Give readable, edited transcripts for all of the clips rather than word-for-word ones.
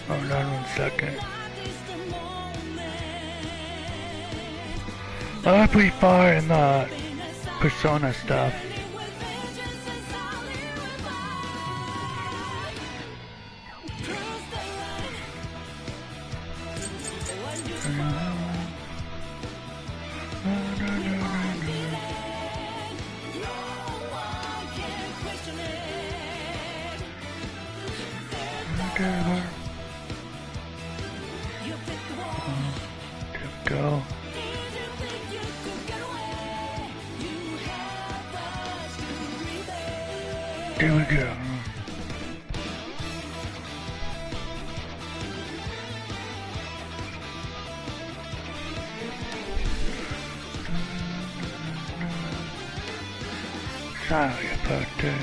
Hold on 1 second. I'm pretty far in the Persona stuff. Go. There we go. Sorry about that.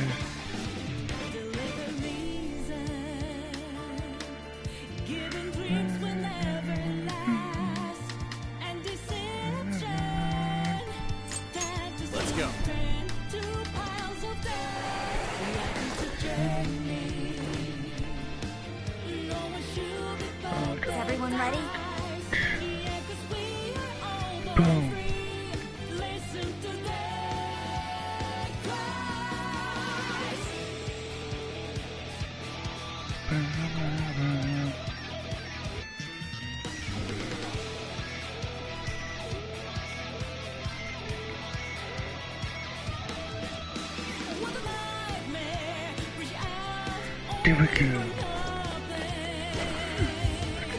There we go.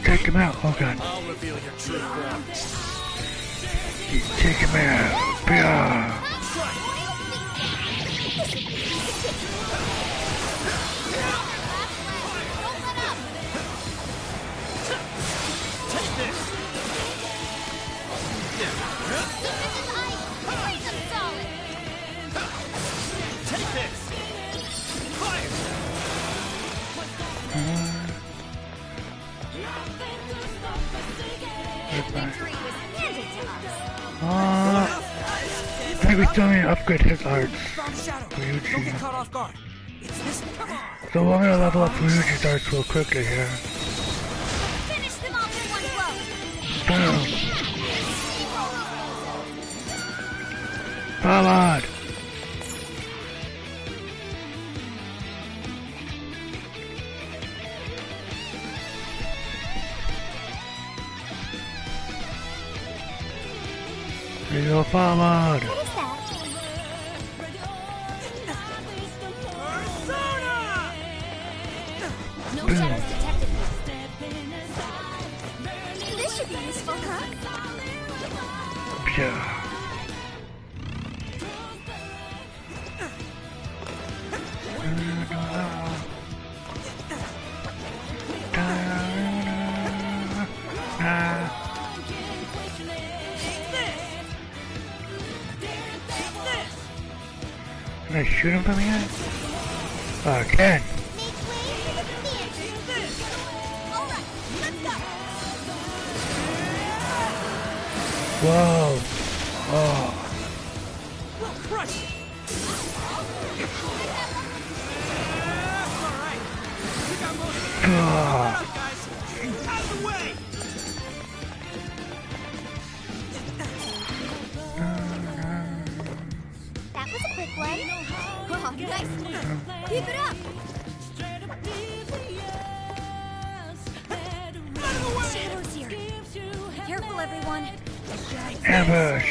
Take him out. Oh god. I'll reveal your true form. Take him out. Yeah. I think we still need to upgrade his arts. Ryuji. So we're gonna level up Ryuji's arts real quickly here. Boom. Forward. We go forward. No shadows detected. This should be useful, huh? Yeah. Can I shoot him from here? Oh, I can. Whoa. Oh. That was a quick one. Oh, nice. Keep it up. Shadows here. Careful, everyone. Ambush.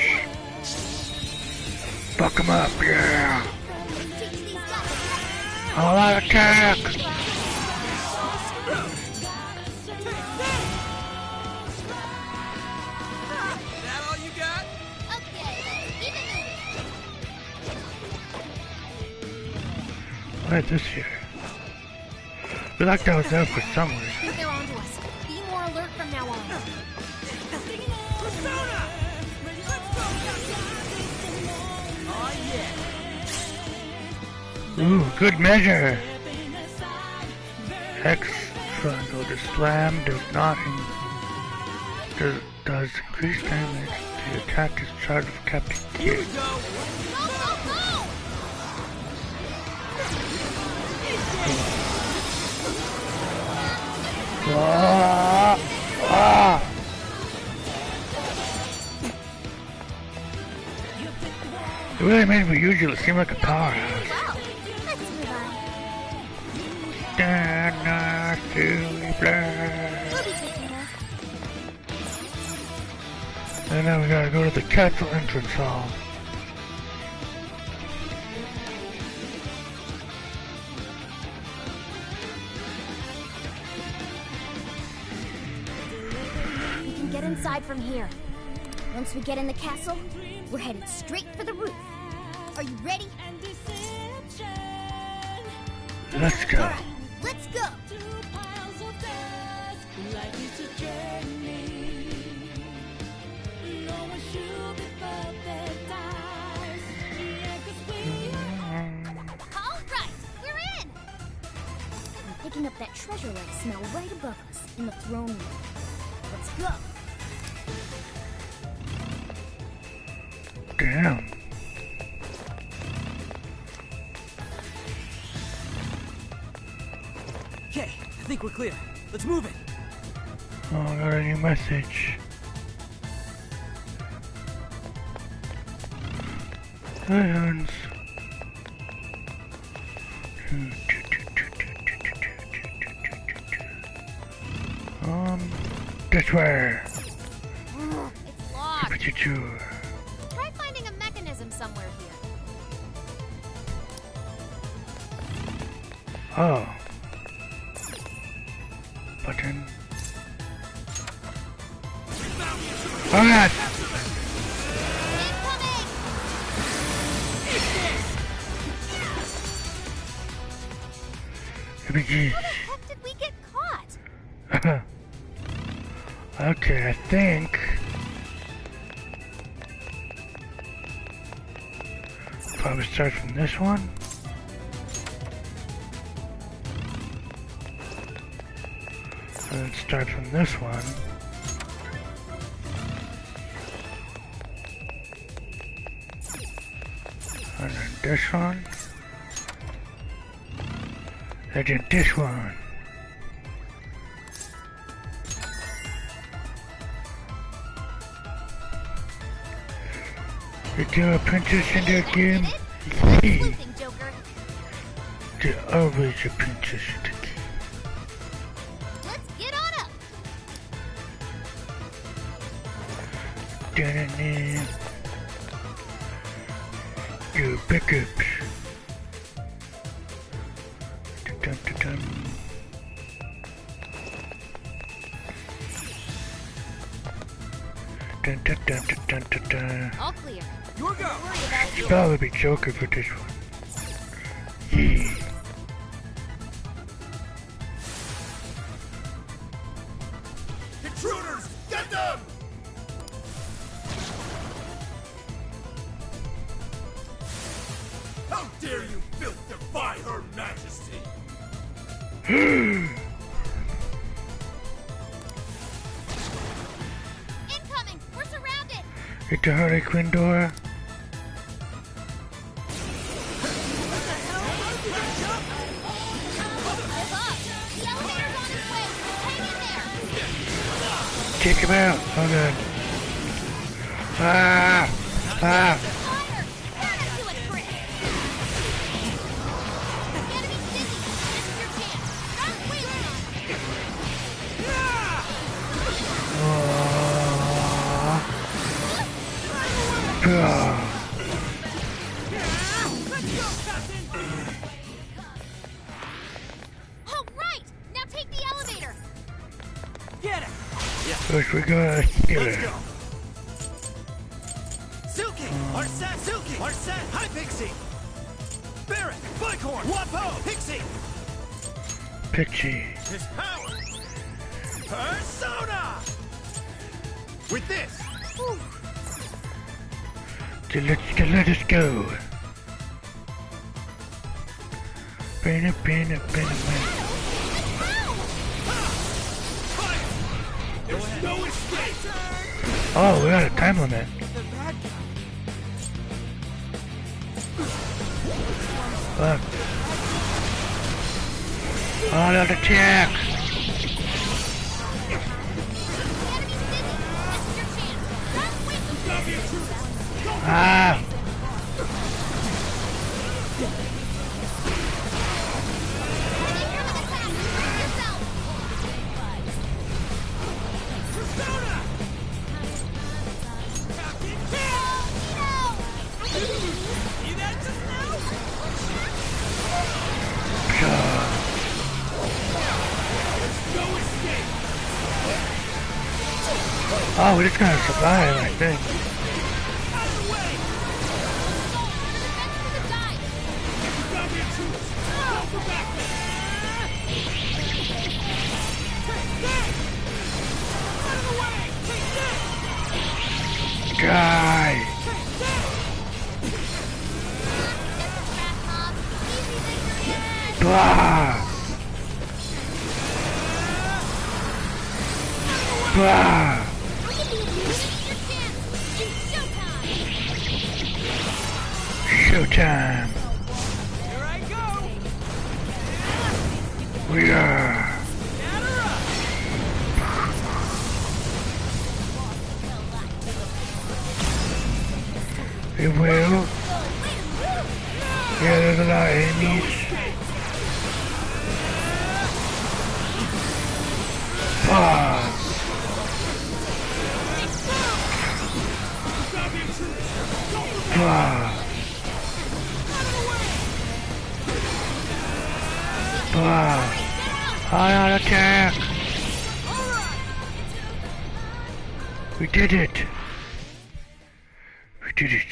Fuck him up, yeah. All out attack. That all you got? What is this here? I feel like that was there for some reason. They're onto us. Be more alert from now on. Ooh, good measure. X triangle. The slam does increase damage. The attack is charged with Captain Gear. Go, go, go! Ah! Ah! It really made me usually seem like a powerhouse. Wow. Let's move on. We'll We'll be taking this. And now we gotta go to the castle entrance hall. We can get inside from here. Once we get in the castle, we're headed straight for the roof. Are you ready? Let's go. Alright, let's go! Alright, we're in! I'm picking up that treasure-like smell right above us in the throne room. Let's go! Damn. Okay, I think we're clear. Let's move it. Oh, I got a new message. Hi, Hans. This way. It's locked. Try finding a mechanism somewhere here. Oh. Button. Alright. Incoming! How the heck did we get caught? Okay, I think probably start from this one. And then start from this one. And then this one. And then this one. Is there a princess in that game? Yeah. Sleuthing, Joker. There's always a princess in the game. Let's get on up. Dun-dun-dun. Do pickups. Dun-dun-dun-dun. Dun-dun-dun-dun-dun-dun. All clear. Your go. Don't worry about Should you. probably be Joker for this one. Yeah. Intruders, get them! How dare you filth defy her majesty! Incoming! We're surrounded! Hit the Harley Quinn door. Hold up! The elevator's on its way! Hang in there! Take him out. Oh god. Ah! Ah! Fire! Turn him to a trick! The enemy's busy! This is your chance! Stop wheeling on him! Ah. All right! Now take the elevator! Get it! First we gotta heal Let's her. go! Silky! Arset! Silky! Arset! Hi, Pixie! Barret! Buckhorn! Wapo! Pixie! Pixie. His power! Persona! With this! Whew. So let us go. Banner. There's no escape! Oh, we got a time limit. The bad guy! Fuck. All out attacks. Oh, we're just gonna survive, I think. Die! Blah! Blah! Showtime! Here I go! We are! It will. Yeah, there's a lot of enemies. Ah! Ah! Ah! Ion attack! We did it! We did it!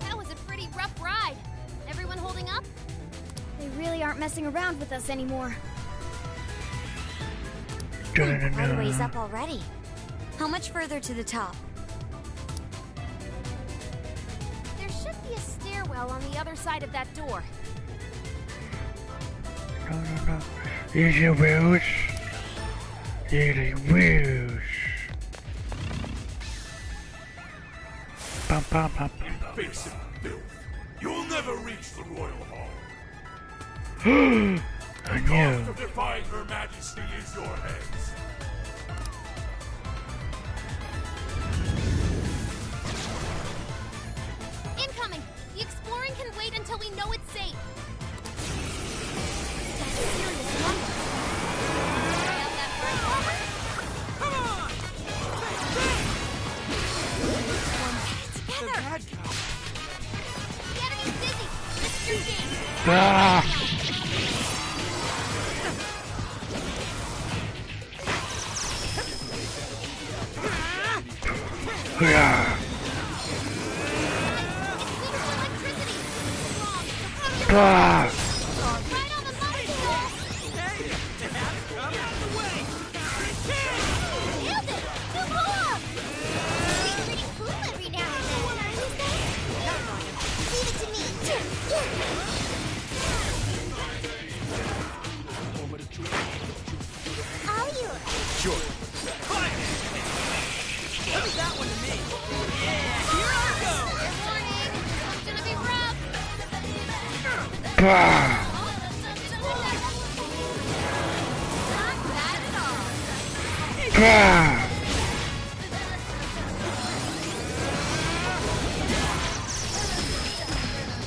That was a pretty rough ride. Everyone holding up? They really aren't messing around with us anymore. Quite a ways up already. How much further to the top? There should be a stairwell on the other side of that door. No. Here's your wheels. Here's your wheels. Bum, bum, bum, bum. Face it, Bill. You'll never reach the royal hall. I The knew. cost of defying Her Majesty is your heads. Incoming! The exploring can wait until we know it's safe. That's a serious number. Try out that first Come on! together. The bad guy. The enemy's dizzy. Lift your game. Ah! Yeah. Ah! Right on the molecule. Hey, they have it come out of the way. Nailed it. Too cool. Be pretty cool every now and then. Leave it to me. All yours. Sure. Fire! Leave that one to me. Yeah, here I go. Fair warning. It's gonna be rough. Ah! Not bad at all. Ah!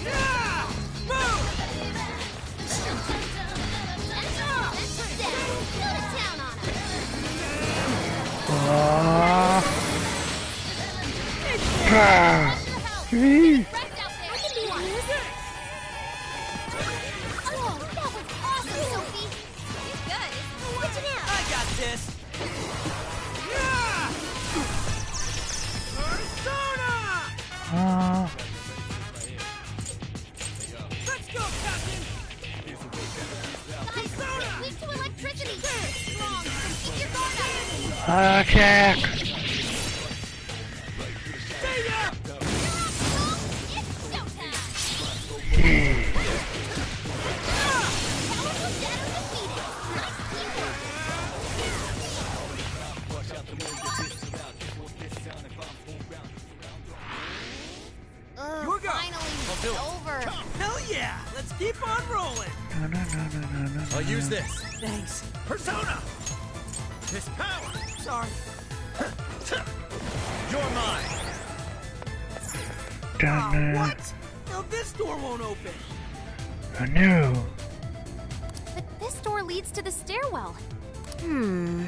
Yeah! Move! Ah! Ah! Gee. I got this. Yeah! Persona! Ah! Let's go, Captain! Weak to electricity. Strong. Keep your guard up. Attack! Stay there! It's showtime. Gee. Powerful shadow defeated. Nice teamwork. You go. Finally, do it's it. over. Hell yeah! Let's keep on rolling. No. I'll use this. Thanks. Persona! This power! Sorry. You're mine! What? Now this door won't open. I knew. But this door leads to the stairwell. Hmm.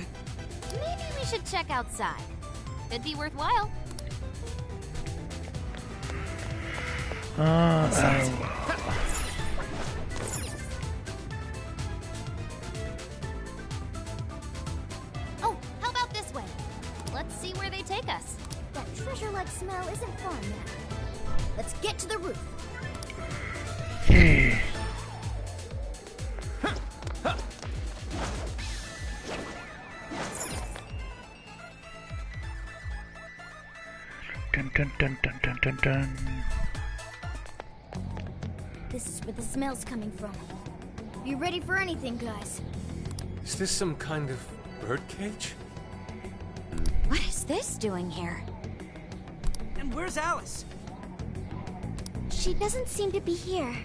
Maybe we should check outside. Could be worthwhile. Oh, how about see where they take us. That treasure-like smell isn't fun now. Let's get to the roof. Yeah. Dun dun dun dun dun dun dun. This is where the smell's coming from. Be ready for anything, guys. Is this some kind of birdcage? What is this doing here? And where's Alice? She doesn't seem to be here.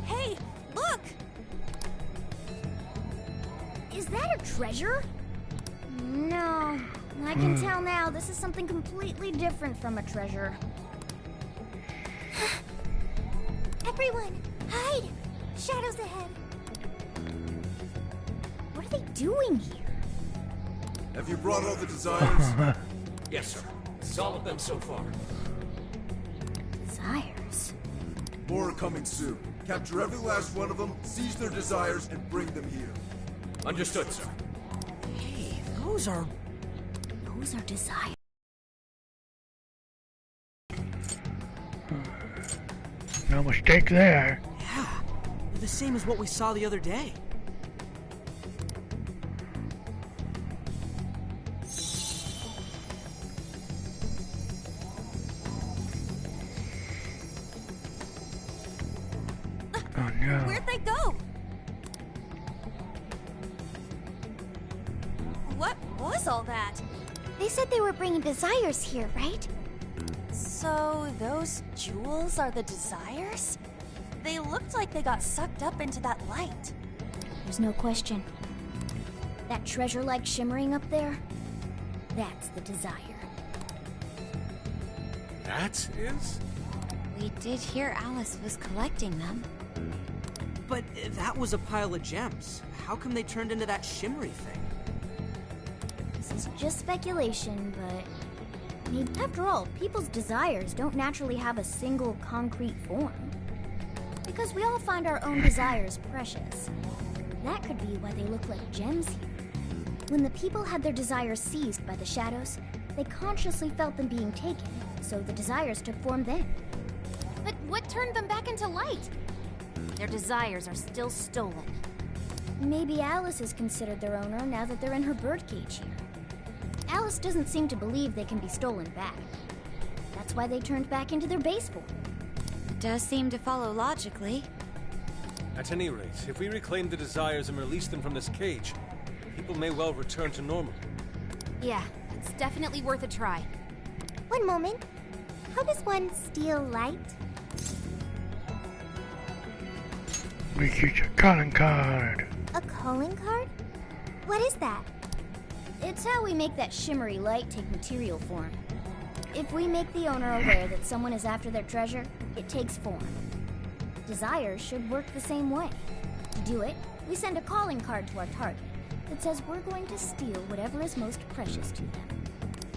Hey, look! Is that a treasure? No. I can tell now this is something completely different from a treasure. Everyone, hide! Shadows ahead. What are they doing here? Have you brought all the desires? Yes, sir. It's all of them so far. Desires? More are coming soon. Capture every last one of them, seize their desires, and bring them here. Understood, sir. Hey, those are desires. No mistake there. yeah, they're the same as what we saw the other day. Oh no. Where'd they go? What was all that? They said they were bringing desires here, right? So those jewels are the desires? They looked like they got sucked up into that light. There's no question. That treasure-like shimmering up there, that's the desire. That is? We did hear Alice was collecting them. But that was a pile of gems. How come they turned into that shimmery thing? This is just speculation, but after all, people's desires don't naturally have a single concrete form. Because we all find our own desires precious. That could be why they look like gems here. When the people had their desires seized by the shadows, they consciously felt them being taken, so the desires took form then. But what turned them back into light? Their desires are still stolen. Maybe Alice is considered their owner now that they're in her birdcage here. Alice doesn't seem to believe they can be stolen back. That's why they turned back into their base form. Does seem to follow logically. At any rate, if we reclaim the desires and release them from this cage, people may well return to normal. Yeah, it's definitely worth a try. One moment. How does one steal light? We get your calling card. A calling card? What is that? It's how we make that shimmery light take material form. If we make the owner aware that someone is after their treasure, it takes form. Desires should work the same way. To do it, we send a calling card to our target that says we're going to steal whatever is most precious to them.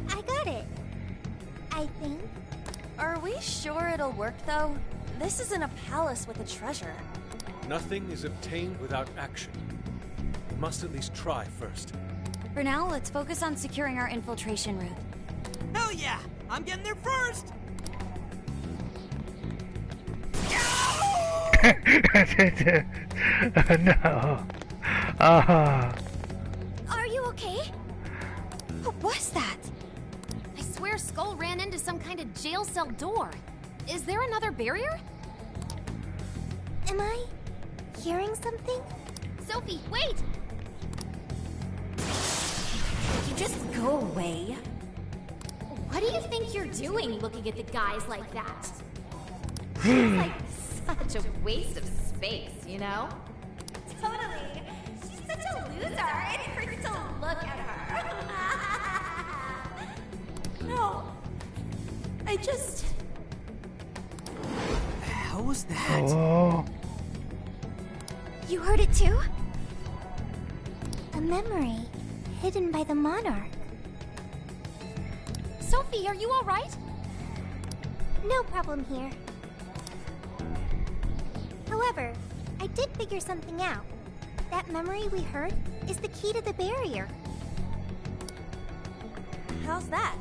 I got it. I think. Are we sure it'll work, though? This isn't a palace with a treasure. Nothing is obtained without action. We must at least try first. For now, let's focus on securing our infiltration route. Hell yeah! I'm getting there first! No. Are you okay? What was that? I swear Skull ran into some kind of jail cell door. Is there another barrier? Am I hearing something? Sophie, wait! Could you just go away? What do you think you're doing looking at the guys like that? She's like such a waste of space, you know? Totally. She's such a loser. It hurts to look at her. No. I just... The hell was that? Oh. You heard it too? A memory hidden by the monarch. Sophie, are you alright? No problem here. However, I did figure something out. That memory we heard is the key to the barrier. How's that?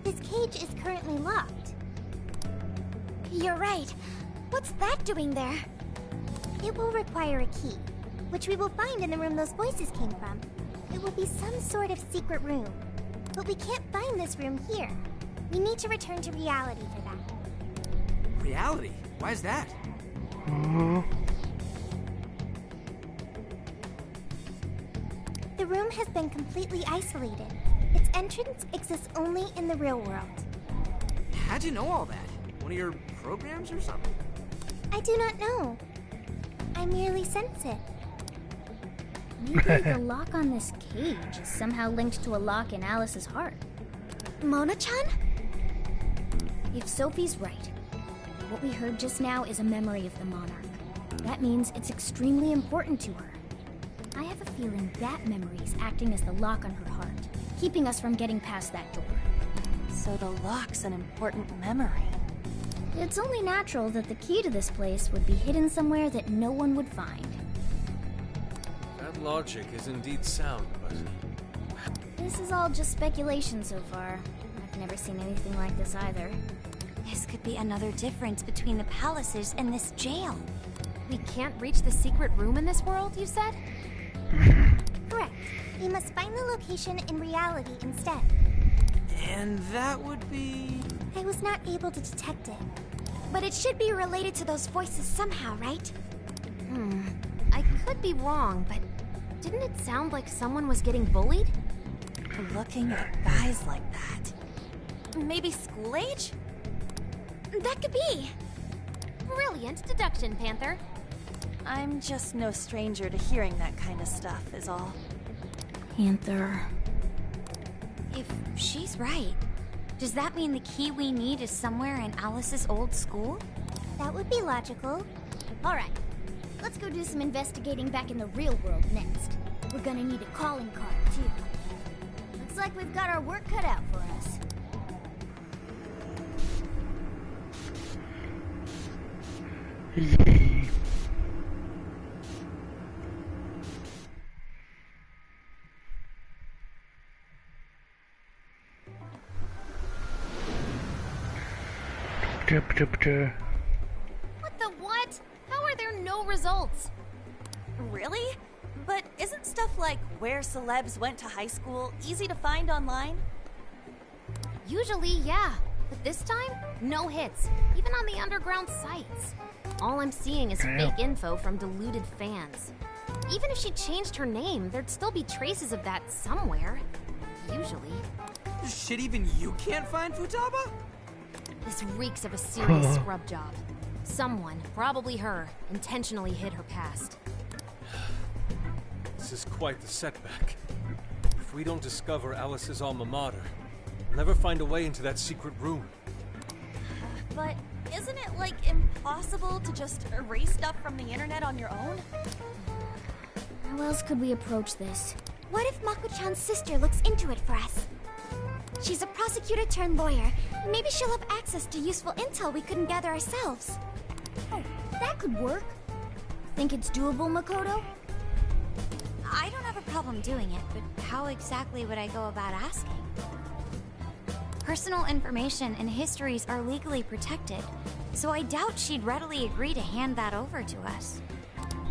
This cage is currently locked. You're right. What's that doing there? It will require a key, which we will find in the room those voices came from. It will be some sort of secret room. But we can't find this room here. We need to return to reality for that. Reality? Why is that? The room has been completely isolated. Its entrance exists only in the real world. How'd you know all that? One of your programs or something? I do not know. I merely sense it. Maybe the lock on this cage is somehow linked to a lock in Alice's heart. Mona-chan? If Sophie's right, what we heard just now is a memory of the monarch. That means it's extremely important to her. I have a feeling that memory is acting as the lock on her heart, keeping us from getting past that door. So the lock's an important memory. It's only natural that the key to this place would be hidden somewhere that no one would find. That logic is indeed sound, but... This is all just speculation so far. I've never seen anything like this either. This could be another difference between the palaces and this jail. We can't reach the secret room in this world, you said? Correct. We must find the location in reality instead. And that would be... I was not able to detect it. But it should be related to those voices somehow, right? I could be wrong, but didn't it sound like someone was getting bullied? Looking at guys like that. Maybe school age? That could be. Brilliant deduction, Panther. I'm just no stranger to hearing that kind of stuff, is all. Panther. If she's right, does that mean the key we need is somewhere in Alice's old school? That would be logical. Alright, let's go do some investigating back in the real world next. We're gonna need a calling card, too. Looks like we've got our work cut out for us. What the what? How are there no results? Really? But isn't stuff like where celebs went to high school easy to find online? Usually, yeah. But this time, no hits, even on the underground sites. All I'm seeing is fake info from deluded fans. Even if she changed her name, there'd still be traces of that somewhere. Usually. Shit, even you can't find Futaba? This reeks of a serious scrub job. Someone, probably her, intentionally hid her past. This is quite the setback. If we don't discover Alice's alma mater, we'll never find a way into that secret room. But isn't it, like, impossible to just erase stuff from the internet on your own? How else could we approach this? What if Mako-chan's sister looks into it for us? She's a prosecutor turned lawyer. Maybe she'll have access to useful intel we couldn't gather ourselves. Oh, that could work. Think it's doable, Makoto? I don't have a problem doing it, but how exactly would I go about asking? Personal information and histories are legally protected, so I doubt she'd readily agree to hand that over to us.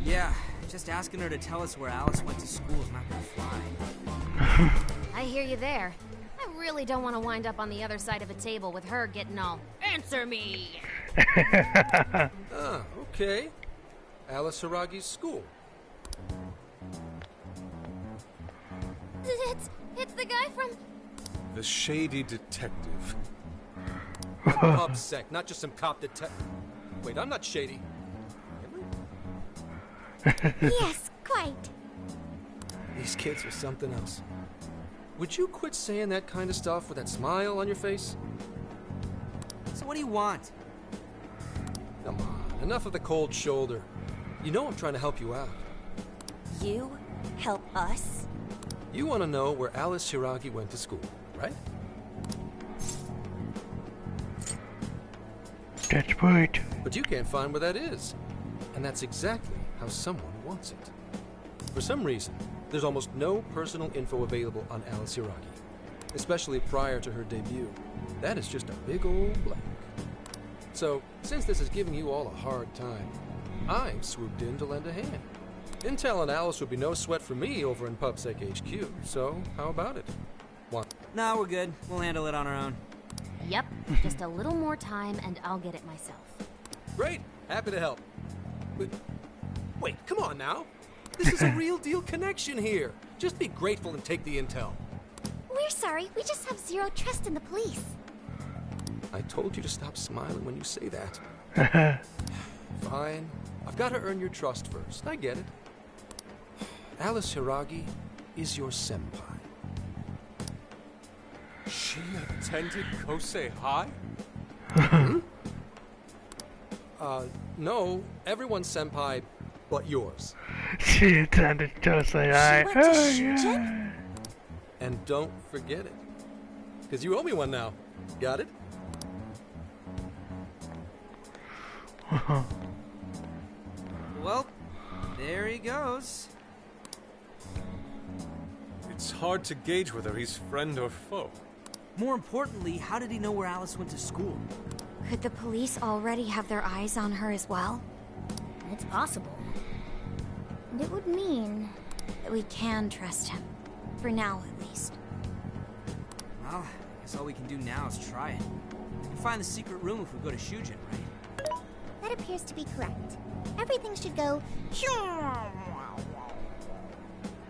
Yeah, just asking her to tell us where Alice went to school is not gonna fly. I hear you there. I really don't want to wind up on the other side of a table with her getting all, "Answer me!" Ah, okay. Alice Hiragi's school. It's the guy from... The shady detective. I'm upsec, not just some cop detective. Wait, I'm not shady. Yes, quite. These kids are something else. Would you quit saying that kind of stuff with that smile on your face? So what do you want? Come on, enough of the cold shoulder. You know I'm trying to help you out. You help us? You want to know where Alice Hiragi went to school, right? That's right. But you can't find where that is. And that's exactly how someone wants it. For some reason, there's almost no personal info available on Alice Hiragi, especially prior to her debut. That is just a big old blank. So, since this is giving you all a hard time, I've swooped in to lend a hand. Intel and Alice would be no sweat for me over in PubSec HQ, so how about it? What? No, we're good. We'll handle it on our own. Yep, just a little more time and I'll get it myself. Great! Happy to help. But, wait, come on now. This is a real deal connection here. Just be grateful and take the intel. We're sorry, we just have zero trust in the police. I told you to stop smiling when you say that. Fine. I've got to earn your trust first. I get it. Alice Hiragi is your senpai. She attended Kosei High? Hmm? No. Everyone's senpai but yours. She attended Kosei High. She went to Shujin? And don't forget it. Because you owe me one now. Got it? Well, there he goes. It's hard to gauge whether he's friend or foe. More importantly, how did he know where Alice went to school? Could the police already have their eyes on her as well? It's possible. And it would mean that we can trust him. For now, at least. Well, I guess all we can do now is try it. We can find the secret room if we go to Shujin, right? That appears to be correct. Everything should go...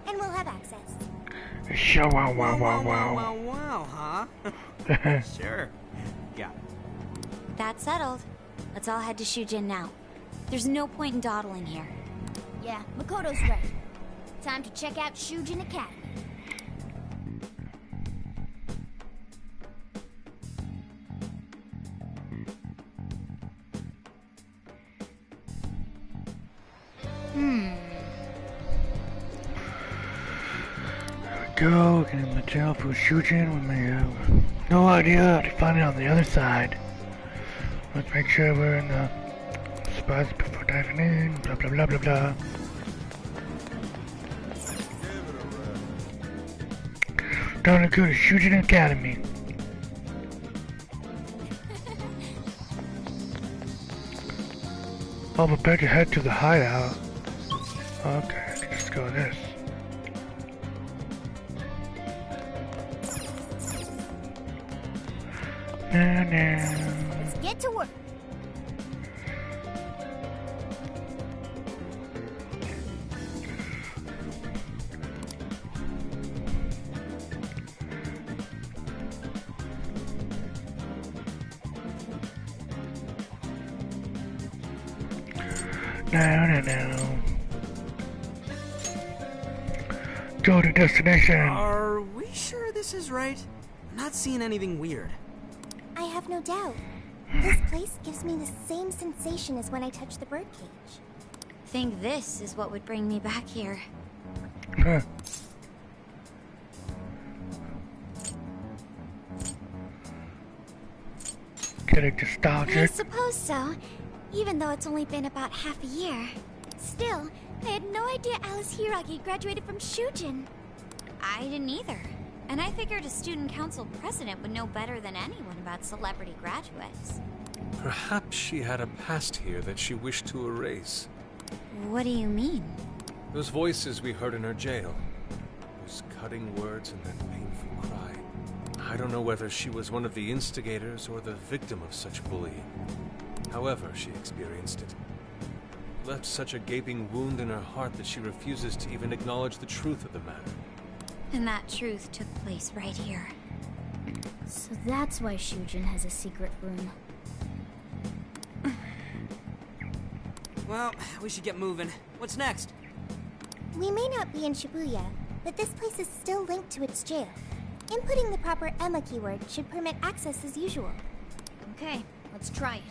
and we'll have access. Wow, wow, wow, Wow, wow, huh? Sure. Yeah. That's settled. Let's all head to Shujin now. There's no point in dawdling here. Yeah, Makoto's right. Time to check out Shujin Academy. Go, get in the jail for Shujin. We may have no idea how to find it on the other side. Let's make sure we're in the spots before diving in. Blah blah blah blah blah. Time to go to Shujin Academy. I'm prepared to head to the hideout. Okay, I can just go this. Let's get to work. No. Go to destination. Are we sure this is right? I'm not seeing anything weird. I have no doubt. This place gives me the same sensation as when I touched the birdcage. Think this is what would bring me back here. Huh. Getting nostalgic. I suppose so, even though it's only been about half a year. Still, I had no idea Alice Hiragi graduated from Shujin. I didn't either. And I figured a student council president would know better than anyone about celebrity graduates. Perhaps she had a past here that she wished to erase. What do you mean? Those voices we heard in her jail. Those cutting words and that painful cry. I don't know whether she was one of the instigators or the victim of such bullying. However she experienced it. It left such a gaping wound in her heart that she refuses to even acknowledge the truth of the matter. And that truth took place right here. So that's why Shujin has a secret room. Well, we should get moving. What's next? We may not be in Shibuya, but this place is still linked to its jail. Inputting the proper Emma keyword should permit access as usual. Okay, let's try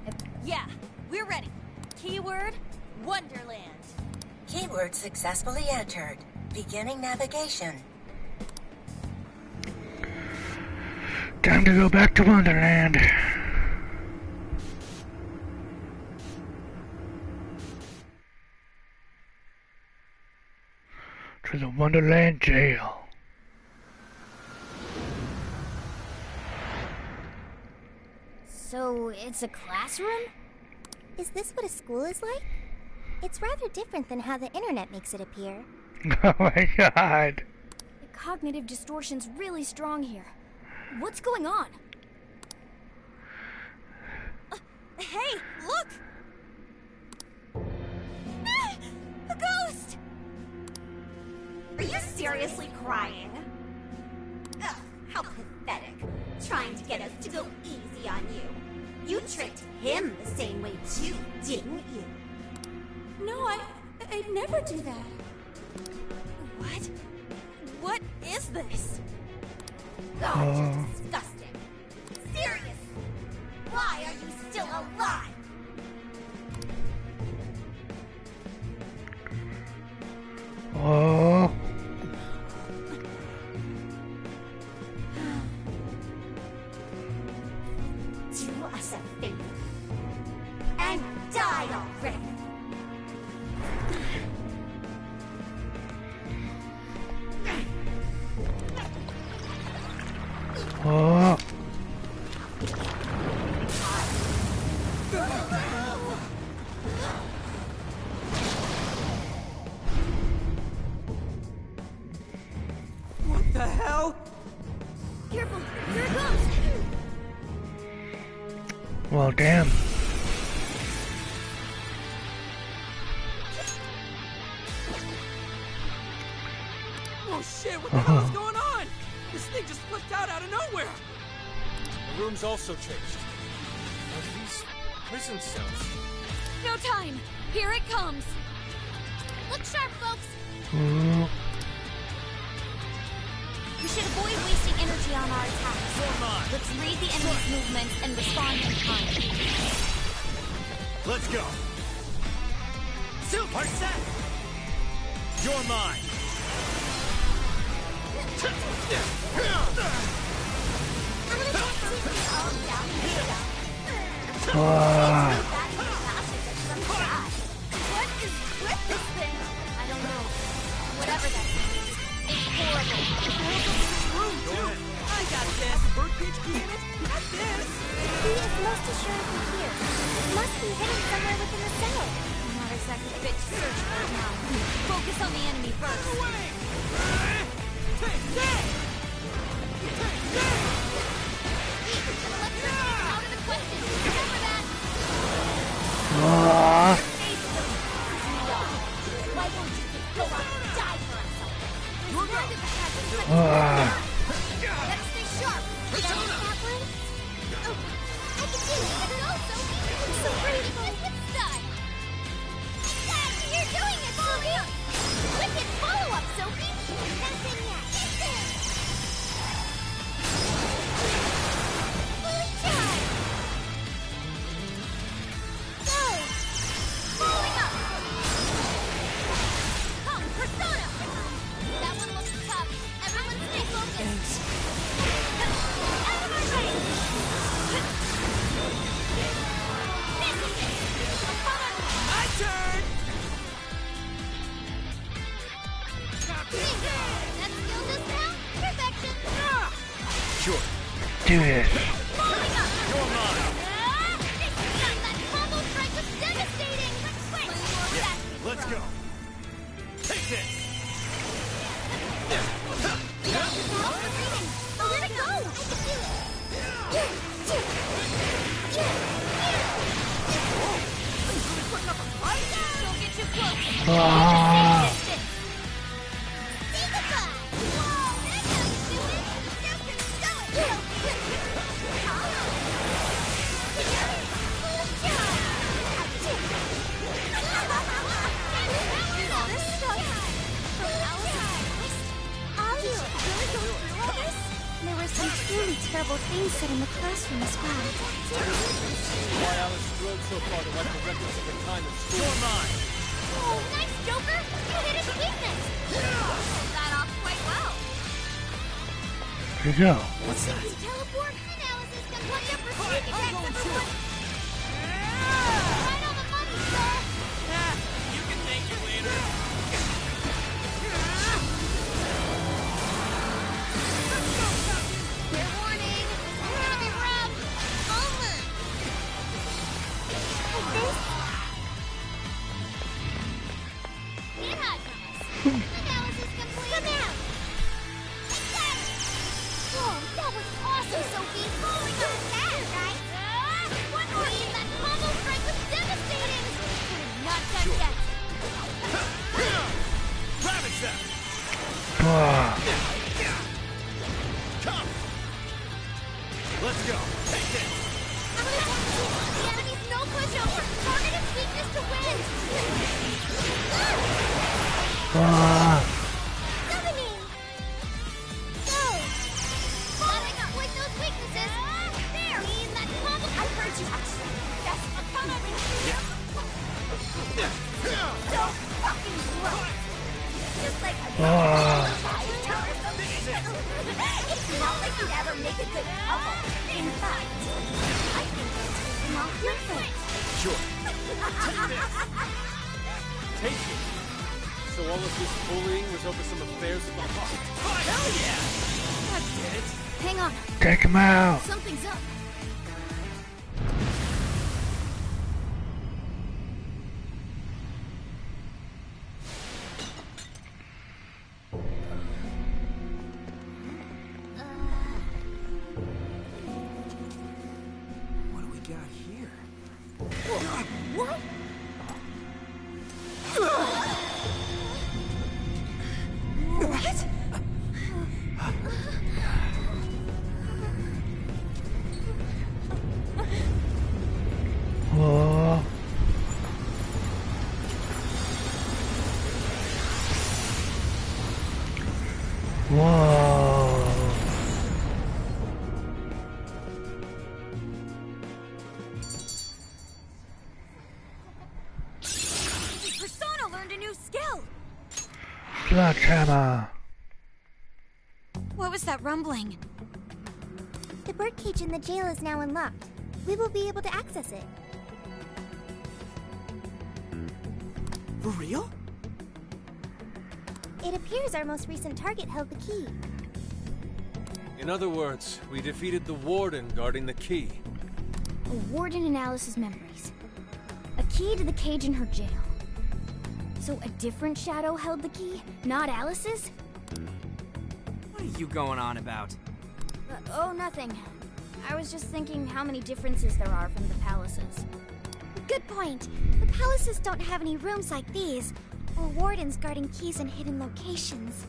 it. Yeah, we're ready. Keyword, Wonderland. Keyword successfully entered. Beginning navigation. Time to go back to Wonderland. to the Wonderland Jail. So, it's a classroom? Is this what a school is like? It's rather different than how the internet makes it appear. Oh my god. The cognitive distortion's really strong here. What's going on? Hey, look! Ah, a ghost! Are you seriously crying? Ugh, how pathetic. Trying to get us to go easy on you. You tricked him the same way too, didn't you? No, I'd never do that. What? What is this? God, you're disgusting. Serious. Why are you still alive? Oh. Do us a favor. And die already. Oh. What the hell? Careful, here it comes! Well, damn. Oh shit, what the hell is going on? This thing just flipped out of nowhere. The room's also changed. Are these prison cells? No time! Here it comes! Look sharp, folks! Ooh. We should avoid wasting energy on our attacks. Let's read the enemy's movements and respond in time. Let's go. Super set. You're mine. Ah. What is with this thing? I don't know. Whatever that is. It's horrible. I got this. Birdcage key in it? Got this. He is most assuredly here. It must be hidden somewhere within the cell. I'm not exactly fit to search for it now. Focus on the enemy first. Away! Take that! Take that! Out of the question! Remember that! Ah. Why won't you just go out and die for us? Ah. Gotta stay sharp! Jonas! Oh, I can do it! Go, Sophie! I'm so grateful! Good style! You're doing it, Sophie! Wicked follow-up, Sophie! Nothing yet! Fully charged! Go! Following up! Come, Persona! That one looks tough. Everyone stay focused! Out of our way! This is it! My turn! That skill just now? Perfection! Sure. Do this. Following up! You're mine. That combo strike was devastating! Wait, where that came Let's from? go. Take this. Where'd it go? I can feel it! Don't get too close! Ah. Say goodbye! Whoa, that's how you do it! Now can show it, Sophie! This stuff from Alice's past? Are you really going through all this? There were some truly terrible things said in the classroom as well. Why Alice strove so far to wipe the records of her time at school. You're mine. Oh, nice, Joker! You hit his weakness! Pulled that off quite well. Here you go. What's that? Teleport analysis can plug your pursuit attacks, everyone! Right on the money, sir! You can thank you later. Alice is complete. Come out. Whoa, that was awesome, Sophie. Falling on that, right? One more. That combo strike was devastating. We're not done yet. Ravage them! Come! Let's go. Take this! The enemy's no pushover. Target its weakness to win. Summoning. Go. Gotta exploit those weaknesses. There. That combo. I heard you actually. Yes, come over here. So fucking gross. Just like a or something. It's not like you'd ever make a good couple. In fact, I think that's taking off your foot. Sure. Take it. So all of this bullying was over some affairs of the heart. Hell yeah! That's it. Hang on. Take him out. Something's up. What do we got here? What? What? Whoa. Whoa. Persona learned a new skill. Sledgehammer. What was that rumbling? The birdcage in the jail is now unlocked. We will be able to access it. For real? It appears our most recent target held the key. In other words, we defeated the warden guarding the key. A warden in Alice's memories. A key to the cage in her jail. So a different shadow held the key, not Alice's? What are you going on about? Oh, nothing. I was just thinking how many differences there are from the palaces. Good point. The palaces don't have any rooms like these, or wardens guarding keys in hidden locations.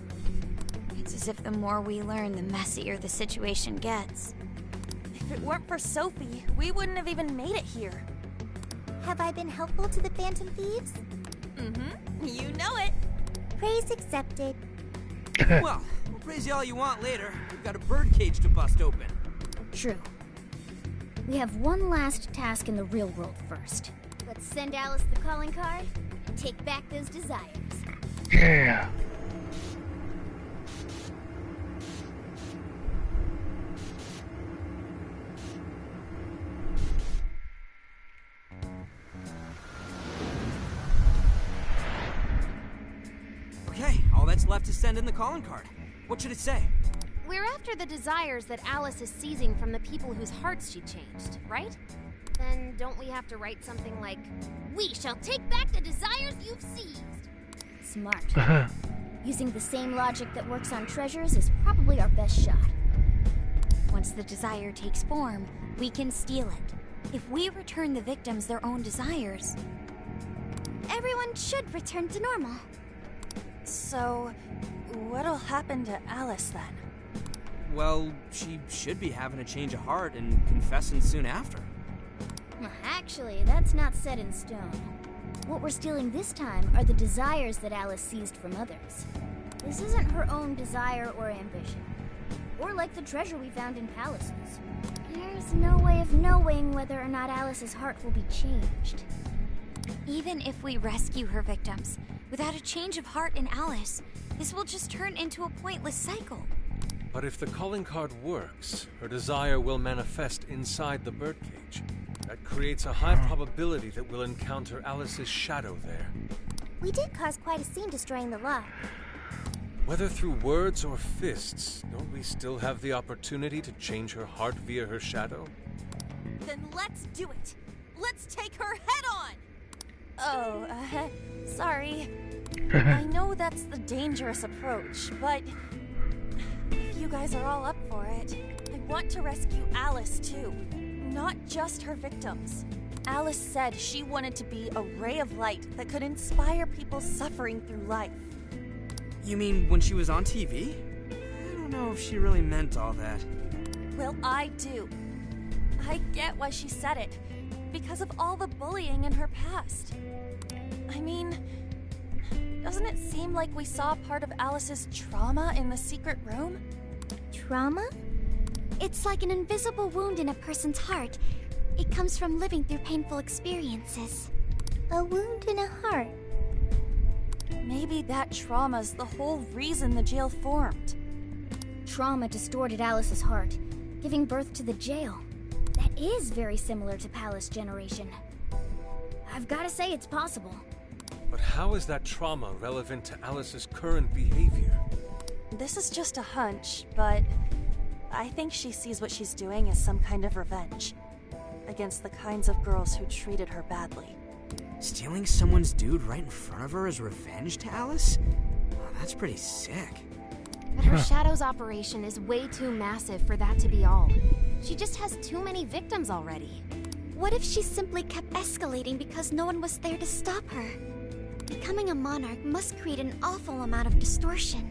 It's as if the more we learn, the messier the situation gets. If it weren't for Sophie, we wouldn't have even made it here. Have I been helpful to the Phantom Thieves? Mm-hmm. You know it. Praise accepted. Well, we'll praise you all you want later. We've got a birdcage to bust open. True. We have one last task in the real world first. Let's send Alice the calling card and take back those desires. Yeah. Okay, all that's left is send in the calling card. What should it say? We're after the desires that Alice is seizing from the people whose hearts she changed, right? Then don't we have to write something like, "We shall take back the desires you've seized"? Smart. Using the same logic that works on treasures is probably our best shot. Once the desire takes form, we can steal it. If we return the victims their own desires... Everyone should return to normal. So, what'll happen to Alice then? Well, she should be having a change of heart and confessing soon after. Actually, that's not set in stone. What we're stealing this time are the desires that Alice seized from others. This isn't her own desire or ambition. Or like the treasure we found in palaces. There's no way of knowing whether or not Alice's heart will be changed. Even if we rescue her victims, without a change of heart in Alice, this will just turn into a pointless cycle. But if the calling card works, her desire will manifest inside the birdcage. That creates a high probability that we'll encounter Alice's shadow there. We did cause quite a scene destroying the lock. Whether through words or fists, don't we still have the opportunity to change her heart via her shadow? Then let's do it! Let's take her head on! Oh, sorry. I know that's the dangerous approach, but if you guys are all up for it, I want to rescue Alice too. Not just her victims. Alice said she wanted to be a ray of light that could inspire people suffering through life. You mean when she was on TV? I don't know if she really meant all that. Well, I do. I get why she said it. Because of all the bullying in her past. I mean, doesn't it seem like we saw part of Alice's trauma in the secret room? Trauma? It's like an invisible wound in a person's heart. It comes from living through painful experiences. A wound in a heart. Maybe that trauma's the whole reason the jail formed. Trauma distorted Alice's heart, giving birth to the jail. That is very similar to Palace Generation. I've got to say it's possible. But how is that trauma relevant to Alice's current behavior? This is just a hunch, but I think she sees what she's doing as some kind of revenge against the kinds of girls who treated her badly. Stealing someone's dude right in front of her as revenge to Alice? Oh, that's pretty sick. But her Shadow's operation is way too massive for that to be all. She just has too many victims already. What if she simply kept escalating because no one was there to stop her? Becoming a monarch must create an awful amount of distortion.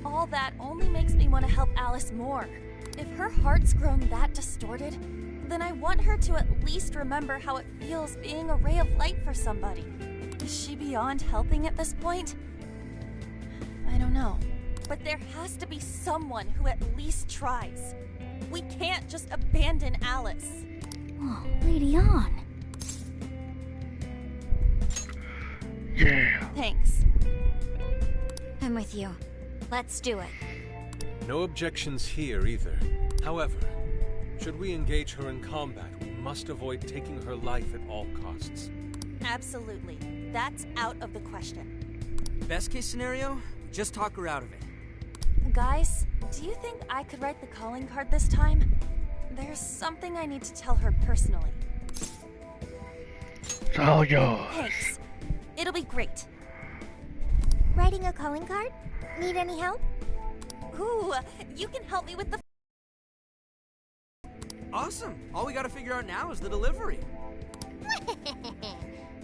All that only makes me want to help Alice more. If her heart's grown that distorted, then I want her to at least remember how it feels being a ray of light for somebody. Is she beyond helping at this point? I don't know. But there has to be someone who at least tries. We can't just abandon Alice. Oh, Lady On. Yeah. Thanks. I'm with you. Let's do it. No objections here either. However, should we engage her in combat, we must avoid taking her life at all costs. Absolutely. That's out of the question. Best case scenario, just talk her out of it. Guys, do you think I could write the calling card this time? There's something I need to tell her personally. It's all yours. Thanks. It'll be great. Writing a calling card? Need any help? Ooh, you can help me with the... Awesome! All we gotta figure out now is the delivery.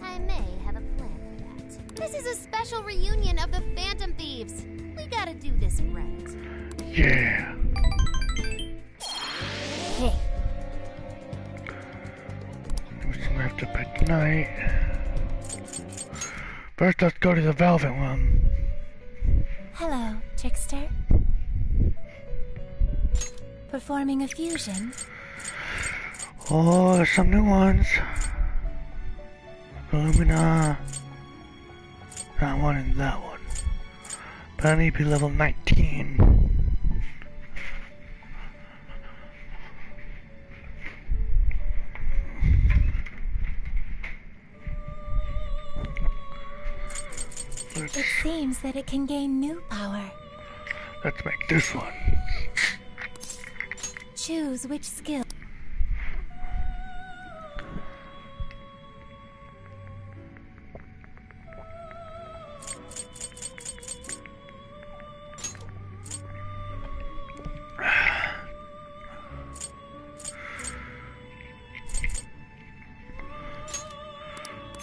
I may have a plan for that. This is a special reunion of the Phantom Thieves. We gotta do this right. Yeah. Hey. We're gonna have to pick tonight. First, let's go to the Velvet one. Hello, Trickster. Performing a fusion? Oh, there's some new ones. Illumina. That one and that one. But I need to be level 19. It seems that it can gain new power. Let's make this one. Choose which skill.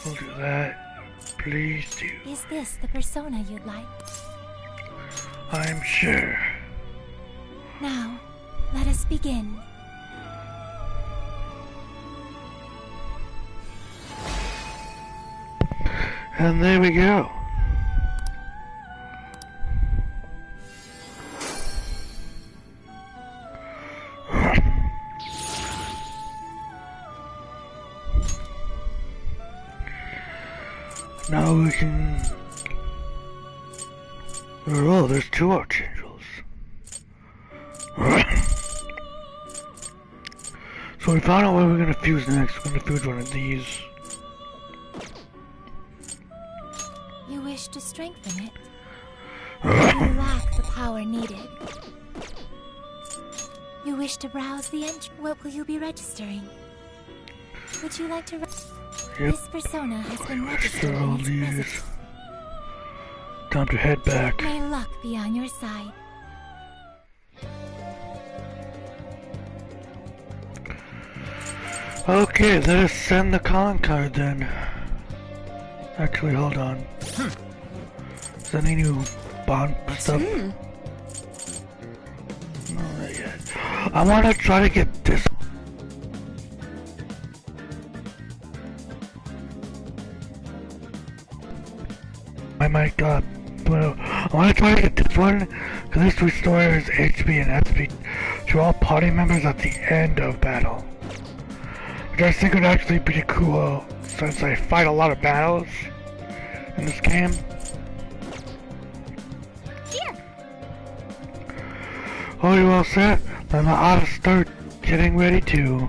We'll do that. Please do. Is this the persona you'd like? I'm sure. Now, let us begin. And there we go. Now we can... Oh, there's two archangels. So we found out what we're gonna fuse next. We're gonna fuse one of these. You wish to strengthen it? You lack the power needed. You wish to browse the entry? What will you be registering? Would you like to... Yep. This persona has been Register registered all in its these. presence. Time to head back. May luck be on your side. Okay, let us send the calling card then. Actually, hold on. Is there any new Bond stuff? No, not yet. I want to try to get this. I might I want to try to get this one, because this restores HP and SP to all party members at the end of battle. Which I think would actually be pretty cool, since I fight a lot of battles in this game. Here. Oh, you all set? Then I ought to start getting ready too.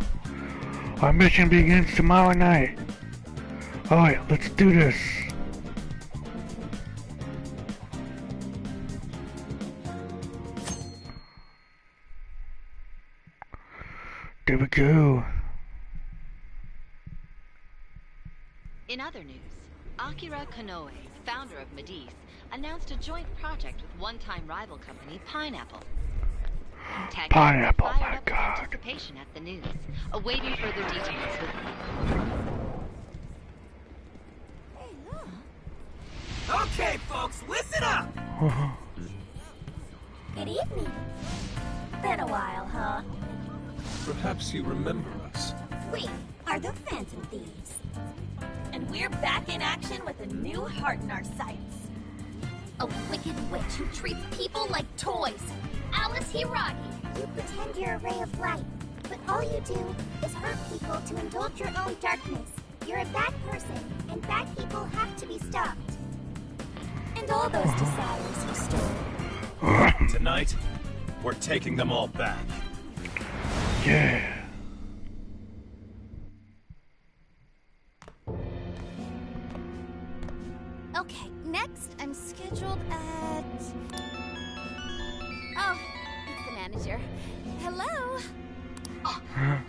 Our mission begins tomorrow night. Alright, let's do this. There we go. In other news, Akira Konoe, founder of Medivh, announced a joint project with one-time rival company Pineapple. Pineapple, fired my up with God. anticipation at the news, awaiting further details. Okay, folks, listen up! Good evening. Been a while, huh? Perhaps you remember us. We are the Phantom Thieves. And we're back in action with a new heart in our sights. A wicked witch who treats people like toys. Alice Hiragi. You pretend you're a ray of light, but all you do is hurt people to indulge your own darkness. You're a bad person, and bad people have to be stopped. And all those desires you stole. Tonight, we're taking them all back. Yeah. Okay, next I'm scheduled at... Oh, it's the manager. Hello?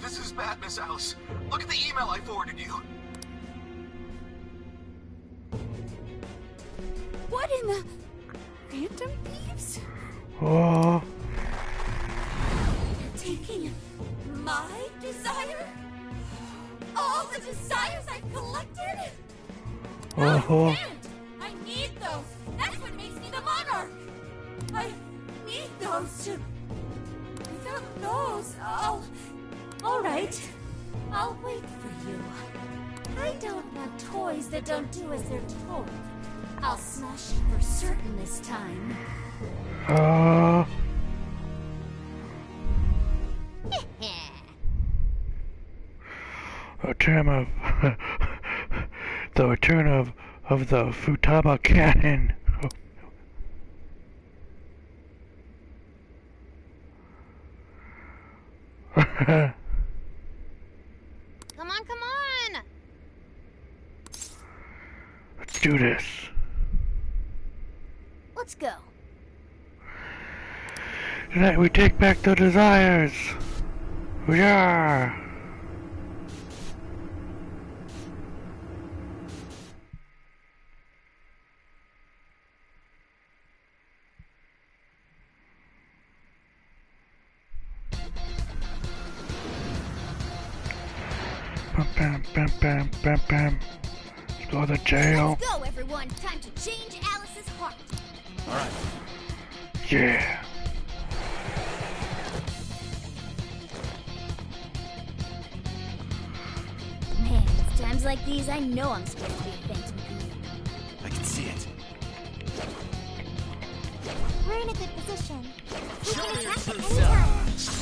This is bad, Miss Alice. Look at the email I forwarded you. What in the... Phantom Thieves? Oh. Taking my desire? All the desires I've collected? Oh. I need those. That's what makes me the monarch. I need those to... Without those, all right. I'll wait for you. I don't want toys that don't do as they're told. I'll smash you for certain this time. Return of the return of the Futaba cannon. Come on! Let's do this. Let's go. Tonight we take back the desires. We are. Bam, bam, bam, bam, bam. Let's go to the jail. Let's go, everyone. Time to change Alice's heart. All right. Yeah. Man, it's times like these I know I'm supposed to be a Phantom Thief. I can see it. We're in a good position. We can attack at any time. This is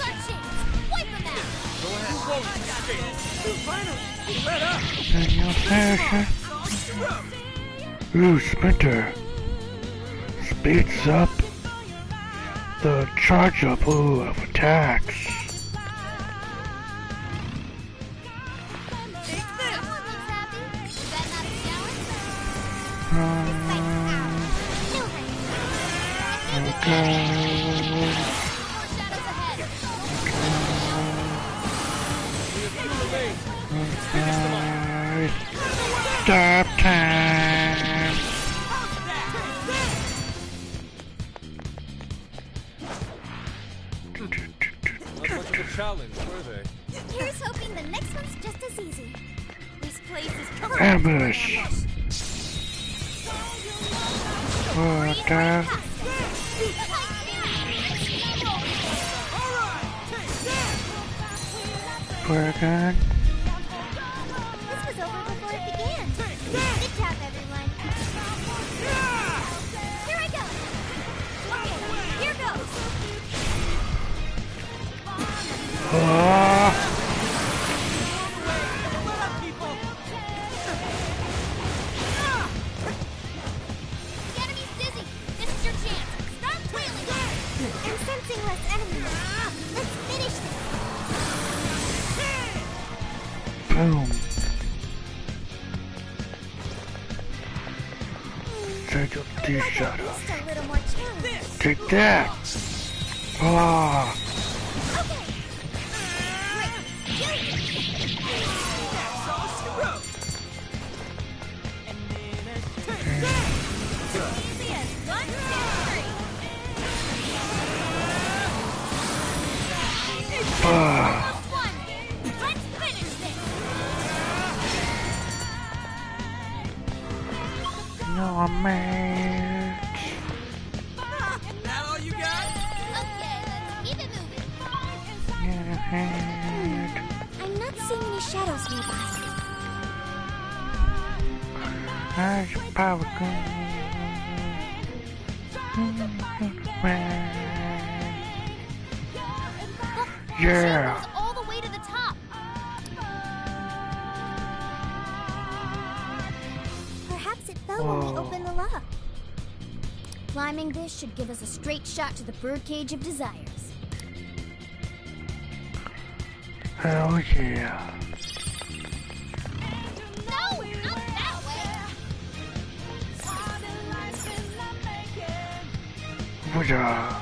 our chance. Wipe them out. Go ahead. I got this. Finally, let up. Ooh, Sprinter. Speeds up the charge up of attacks. Stop time. challenge, were they? Here's hoping the next one's just as easy. This place is perfect. Ambush. Oh, damn. We're good. This was over before it began. Good job, everyone. Here I go. Here goes. Oh. The enemy's dizzy. This is your chance. Start wailing. I'm sensing less enemies. Let's finish this. Boom. Take up these shadows. Just a little more challenge. Take that. Oh. Okay. Great. That's all she wrote. Easy as 1, 2, 3. Almost won. Let's finish this. No, man. That all you got? Okay, let's keep it moving. Yeah. I'm not seeing any shadows nearby. There's your power gun. Yeah. Goes all the way to the top. Perhaps it fell when we Whoa. opened the lock. Climbing this should give us a straight shot to the birdcage of desires. Hell yeah. No, not that way. Booyah.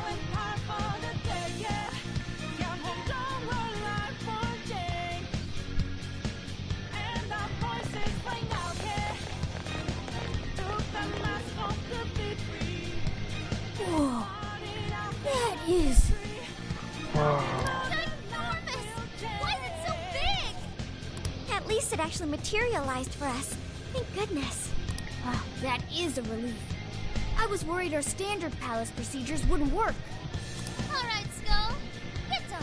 Whoa, that is Whoa. enormous. Why is it so big? At least it actually materialized for us. Thank goodness. Oh, that is a relief. I was worried our standard palace procedures wouldn't work. All right, Skull. Get to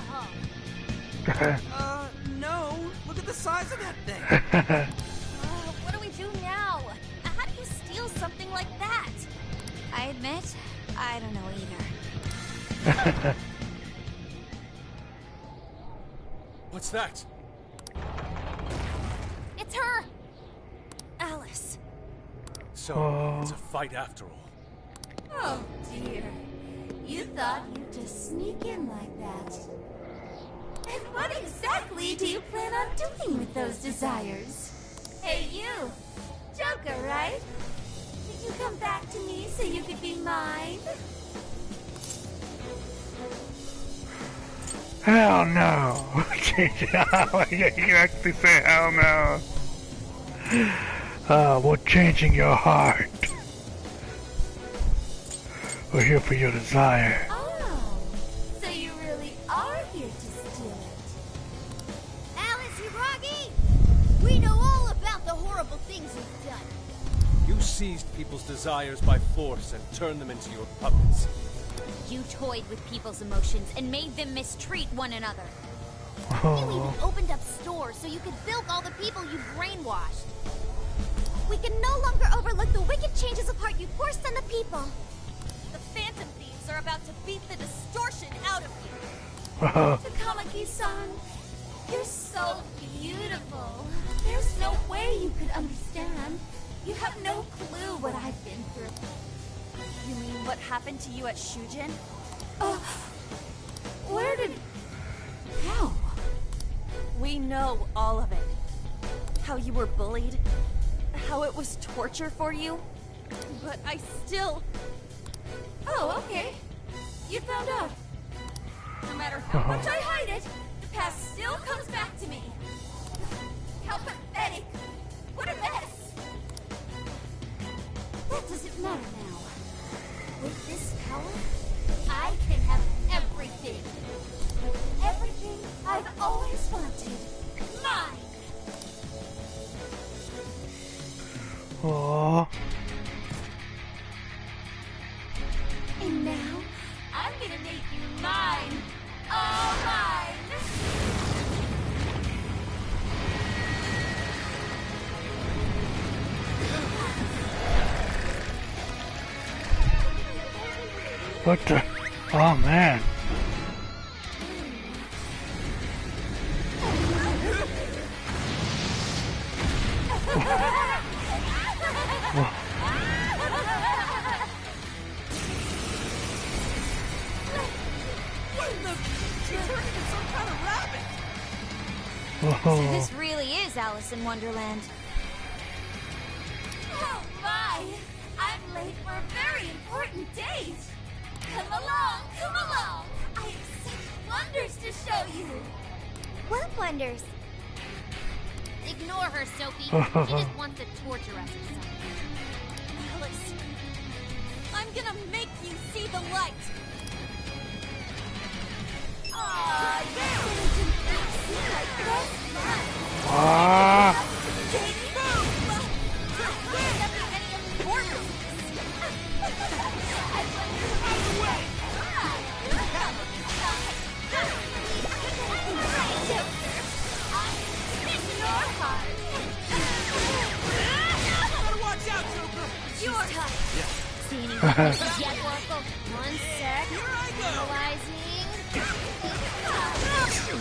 home. No. Look at the size of that thing. What do we do now? How do you steal something like that? I admit, I don't know either. What's that? It's her! Alice. So, it's a fight after all. Oh dear. You thought you'd just sneak in like that. And what exactly do you plan on doing with those desires? Hey you! Joker, right? Did you come back to me so you could be mine? Hell no. You actually say hell no. We're changing your heart. We're here for your desire. Oh, so you really are here to steal it. Alice Hiragi, we know all about the horrible things you've done. You seized people's desires by force and turned them into your puppets. You toyed with people's emotions and made them mistreat one another. You even opened up stores so you could bilk all the people you brainwashed. We can no longer overlook the wicked changes of heart you forced on the people. The Phantom Thieves are about to beat the distortion out of you. Takamaki-san, you're so beautiful. There's no way you could understand. You have no clue what I've been through. You mean what happened to you at Shujin? Where did... How? We know all of it. How you were bullied. How it was torture for you. But I still... Oh, okay. You found out. No matter how much I hide it, the past still comes back to me. How pathetic. What a mess. That doesn't matter now. With this power, I can have everything. Everything I've Oh. And now, I'm gonna make you mine. All mine. What the? Oh man. So this really is Alice in Wonderland. Oh my! I'm late for a very important date. Come along, come along. I have such wonders to show you. What wonders? Ignore her, Sophie. She just wants to torture us or something. Alice, I'm gonna make you see the light. Aw, you're innocent things like this. Ah. See any witnesses yet, Oracle? One sec. Here I go. Analyzing.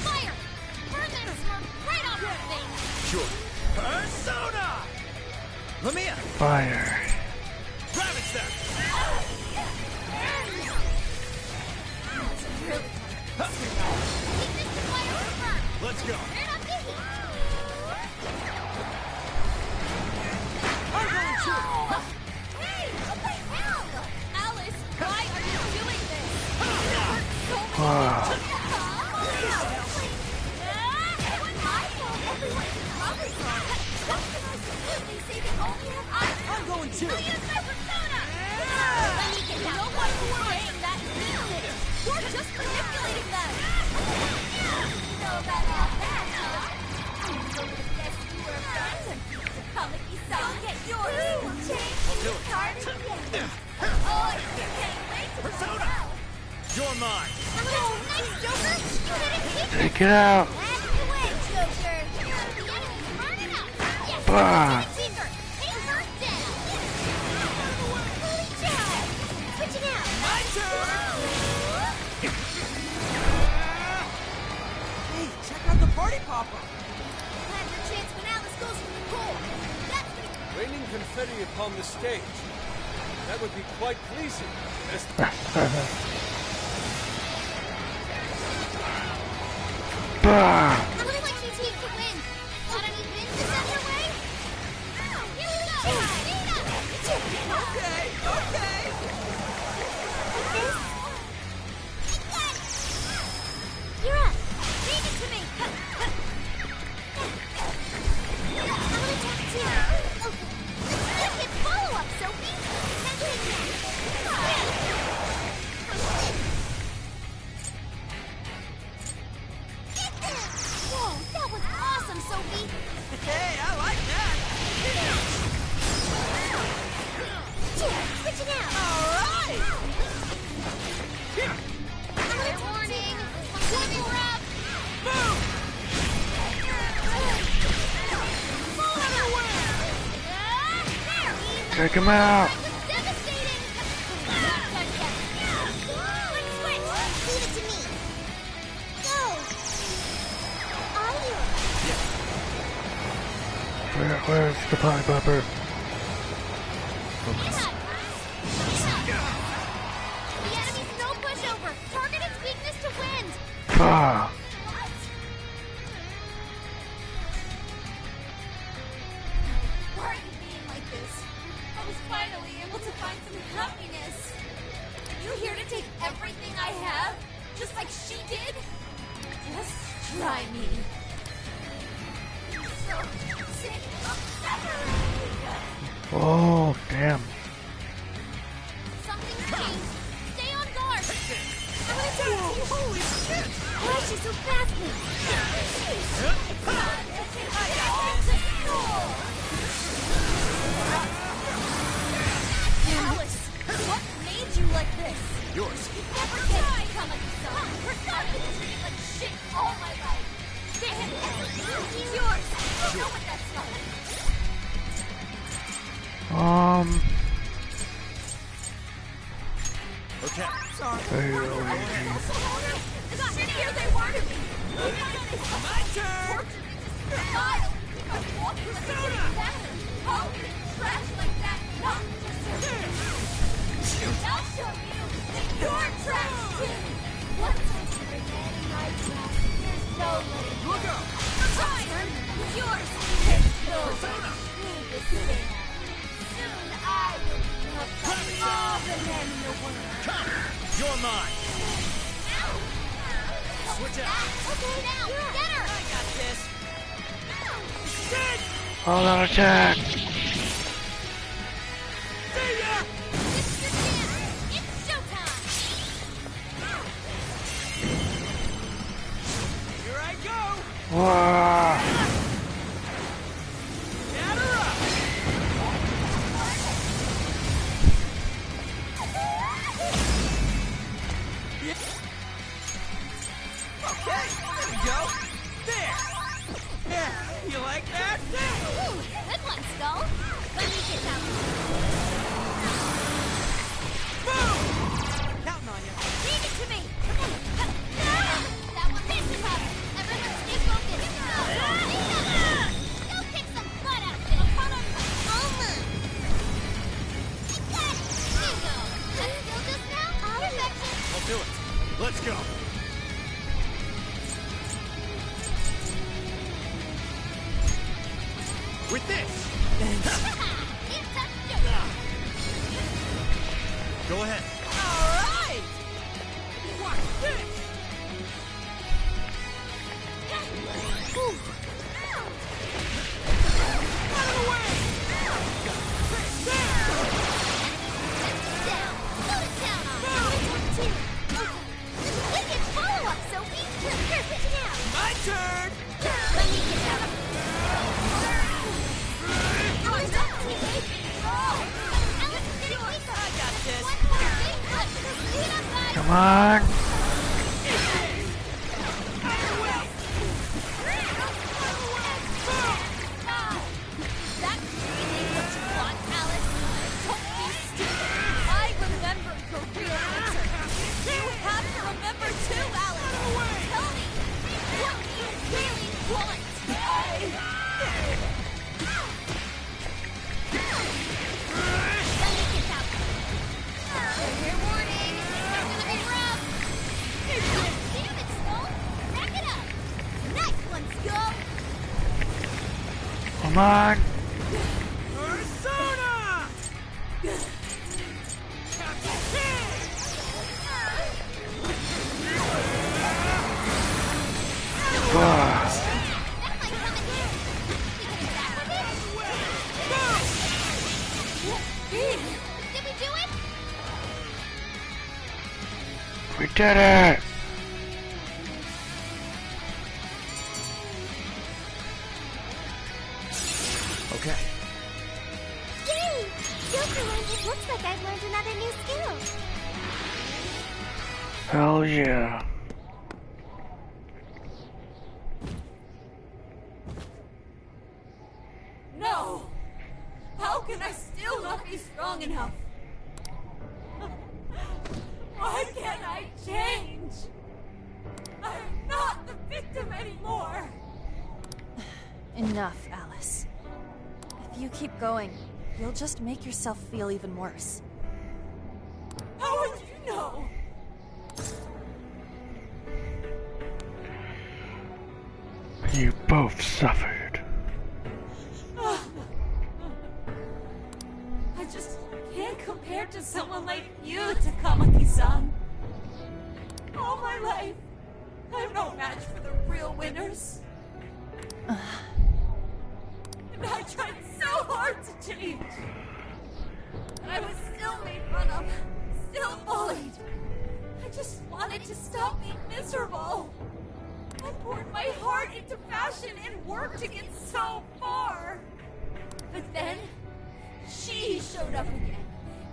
Fire! Burn that smoke right off her face! Sure. Persona! Lamia! Fire. Ravage that! Let's go. I'm going to. Hey, what the hell? Alice, why are you doing this? So I'm going to. Let me get that. No one saying that business. You're just manipulating them. You know about all that, huh? I'm going to guess you were a friend and piece of comic-y song. You'll get yours. Change your card again. Oh, I can't wait to find out. You're mine. Oh, nice, Joker! You didn't keep Take it out. That's the way, Joker. The enemy's burning up. Yes, Bah. Seeker. Take her down. Holy cow! Switching out. My turn. Hey, check out the party popper. Have your chance when Alice goes for the goal. That's the Raining confetti upon the stage. That would be quite pleasing. Bah. looks like she's here to win. Got any wins to send her way? Here we go. Okay, okay. You're up. Leave it to me. I'm gonna attack too. Let's get follow-up, Sophie. Now take that. Whoa, that was awesome, Sophie. Hey, I like that. Switching out. All right. Fair warning. This one's gonna be rough. Check him out. Where's the party popper? The enemy's no pushover. Target its weakness to wind. Ah. Why are you being like this? I was finally able to find some happiness. Are you here to take everything I have? Just like she did? Just try me. So sick of separating. Oh, damn. Something's changed. Stay on guard. I'm gonna tell you. Holy shit! Why is she so fast now? It's time to take my all to school. Yours. Never try, Kamaki-san. We're not gonna treat you like shit all my life. It's yours. You know what that's like. Okay. Sorry. Hey, Shit here they wanted me. My turn. Smile. I'm walking like a how can trash like that not deserve? I'll show you that you're trash too. Once I bring any my trash, there's no letting go. Look out. Fine. It's yours. It's yours. Need to stand. Soon I will become all the men in the world. Come. You're mine. Switch out. Okay, now get her. I got this. Shit. Hold on, attack! See ya. It's your chance. It's showtime. Here I go. Whoa! Get her up. Okay, there we go. There. Yeah, you like that? Ooh, good one, Skull. Let me get that one. Boom! Counting on you. Leave it to me. That one misses us. Everyone stay focused. Go kick some butt out there. Alma. I got it. Bingo. That's still just now? Perfection. I'll do it. Let's go. With this. It's a joke. Go ahead. All right. Watch this. Out of the way. Down. Slow it down on. Two. Wicked follow-up, Sophie. Perfect now. My turn. Let me get out of Alice, getting weaker. I got this. One more big push. Lead up, guys. Come on! That's really what you want, Alice. Don't be stupid. I remember your real answer. You have to remember too, Alice. Tell me what you really want. Let me get that one. Fair warning. It's gonna be rough. Damn it, Skull. Rack it up. Nice one, Skull. Come on! Persona! Whoa. Did we do it? We did it! Okay. Yay! Jokerland, it looks like I've learned another new skill. Hell yeah. No! How can I still not be strong enough? Why can't I change? I'm not the victim anymore! Enough, Alice. If you keep going, you'll just make yourself feel even worse. How would you know? You both suffered. I just can't compare to someone like you, Takamaki-san. All my life, I'm no match for the real winners. And I tried so hard to change. And I was still made fun of, still bullied. I just wanted to stop being miserable. I poured my heart into fashion and worked to get so far. But then, she showed up again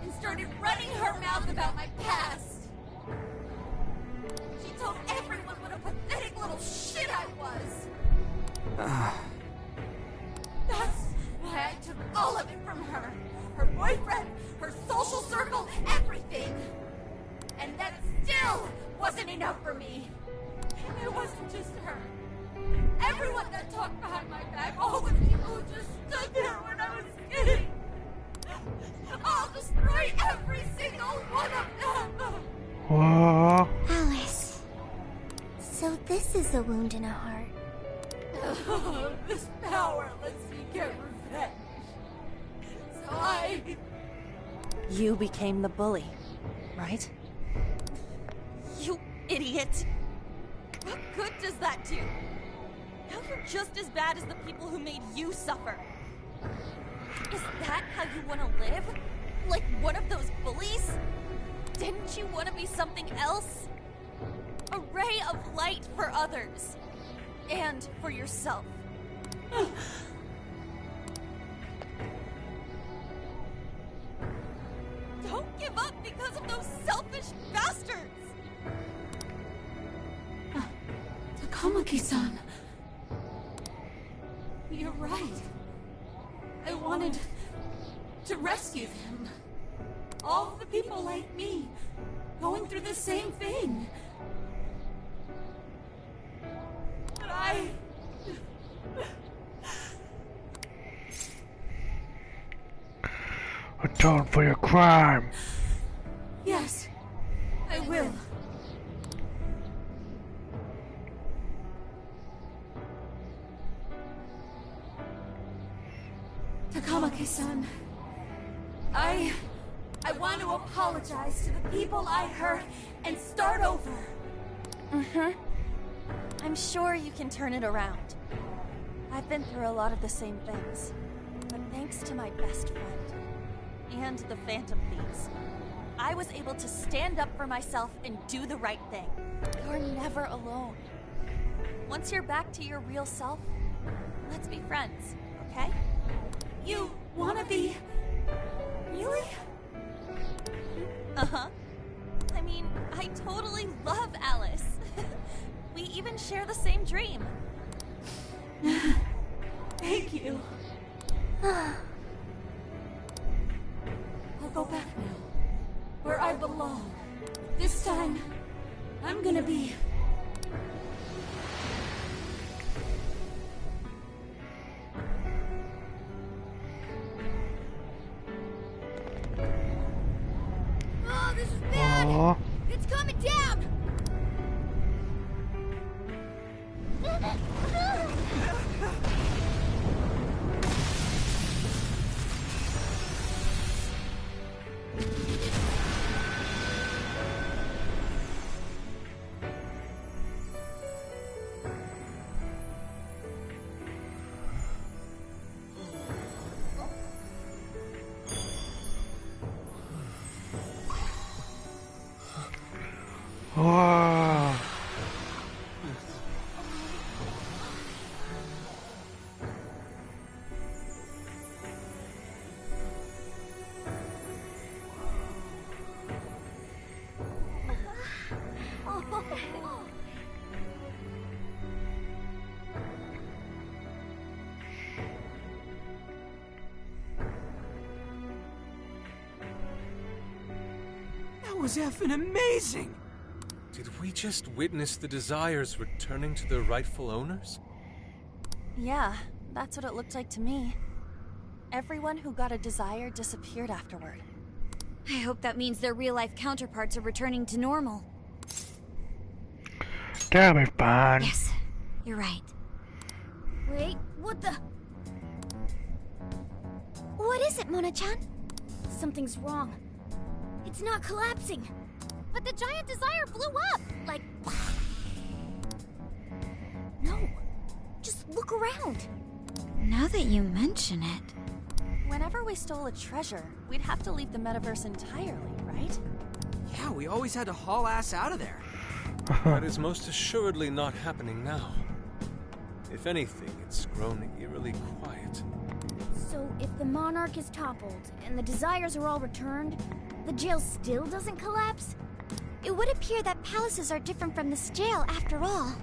and started running her mouth about my past. told everyone what a pathetic little shit I was. That's why I took all of it from her. Her boyfriend, her social circle, everything. And that still wasn't enough for me. And it wasn't just her. Everyone that talked behind my back, all the people who just stood there when I was kidding. I'll destroy every single one of them. Whoa. Alice. So this is a wound in a heart. This power lets me get revenge. So You became the bully, right? You idiot! What good does that do? Now you're just as bad as the people who made you suffer. Is that how you want to live? Like one of those bullies? Didn't you want to be something else? A ray of light for others. And for yourself. Don't give up because of those selfish bastards! Takamaki-san. You're right. I wanted to rescue them. All the people like me, going through the same thing. But Atone for your crime. Yes, I will. Takamaki-san, I want to apologize to the people I hurt and start over. I'm sure you can turn it around. I've been through a lot of the same things. But thanks to my best friend, and the Phantom Thieves, I was able to stand up for myself and do the right thing. You're never alone. Once you're back to your real self, let's be friends, okay? You wanna be... really? Uh-huh. I mean, I totally love Alice. We even share the same dream. Thank you. I'll go back now, where I belong. This time, I'm gonna be... Oh, this is bad! Aw. It's coming down! Whoa. That was effing amazing! Did we just witness the Desires returning to their rightful owners? Yeah, that's what it looked like to me. Everyone who got a Desire disappeared afterward. I hope that means their real-life counterparts are returning to normal. That'll be fine. Yes, you're right. Wait, what the? What is it, Mona-chan? Something's wrong. It's not collapsing. But the giant Desire blew up! Like... No. Just look around. Now that you mention it... Whenever we stole a treasure, we'd have to leave the metaverse entirely, right? Yeah, we always had to haul ass out of there. That is most assuredly not happening now. If anything, it's grown eerily quiet. So if the Monarch is toppled and the Desires are all returned, the jail still doesn't collapse? It would appear that palaces are different from this jail after all.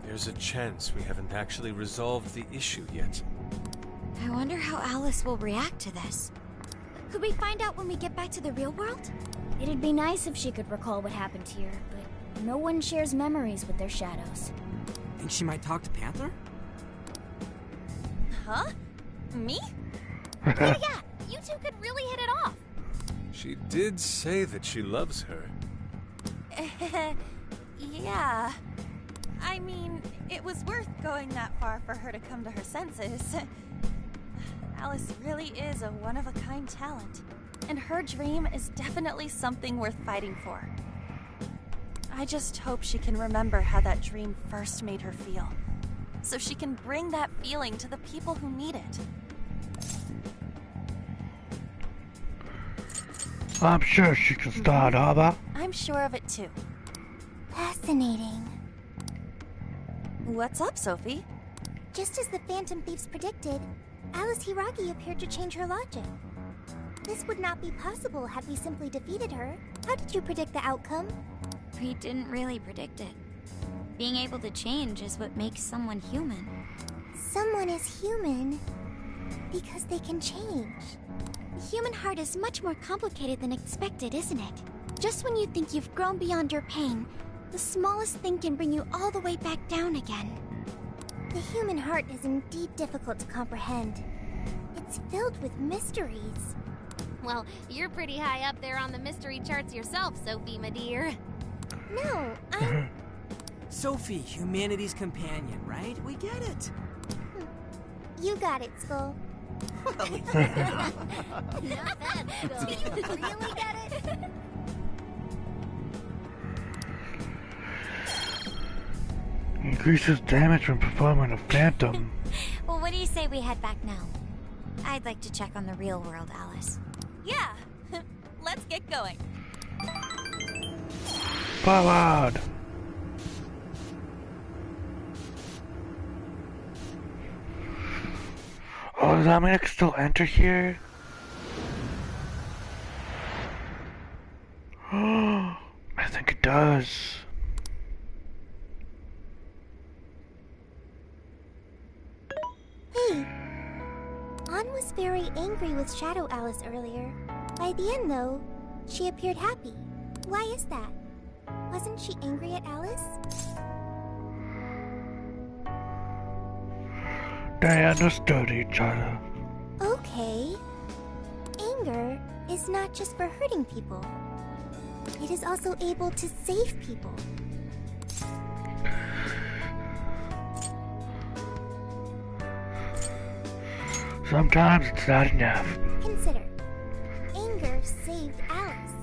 There's a chance we haven't actually resolved the issue yet. I wonder how Alice will react to this. Could we find out when we get back to the real world? It'd be nice if she could recall what happened here, but no one shares memories with their shadows. Think she might talk to Panther? Huh? Me? Yeah, you two could really hit it off. She did say that she loves her. Yeah. I mean, it was worth going that far for her to come to her senses. Alice really is a one-of-a-kind talent, and her dream is definitely something worth fighting for. I just hope she can remember how that dream first made her feel, so she can bring that feeling to the people who need it. I'm sure she can start over. I'm sure of it too. Fascinating. What's up, Sophie? Just as the Phantom Thieves predicted, Alice Hiragi appeared to change her logic. This would not be possible had we simply defeated her. How did you predict the outcome? We didn't really predict it. Being able to change is what makes someone human. Someone is human because they can change. The human heart is much more complicated than expected, isn't it? Just when you think you've grown beyond your pain, the smallest thing can bring you all the way back down again. The human heart is indeed difficult to comprehend. It's filled with mysteries. Well, you're pretty high up there on the mystery charts yourself, Sophie, my dear. No, I'm... Sophie, humanity's companion, right? We get it. You got it, Skull. Well, yeah. Not bad, Skull. Do you really get it? Increases damage when performing a phantom. Well, what do you say we head back now? I'd like to check on the real world, Alice. Yeah. Let's get going. Forward! Oh, does that mean I can still enter here? Oh, I think it does. Hey! Ann was very angry with Shadow Alice earlier. By the end, though, she appeared happy. Why is that? Wasn't she angry at Alice? They understood each other. Okay. Anger is not just for hurting people. It is also able to save people. Sometimes it's not enough. Consider. Anger saved Alice.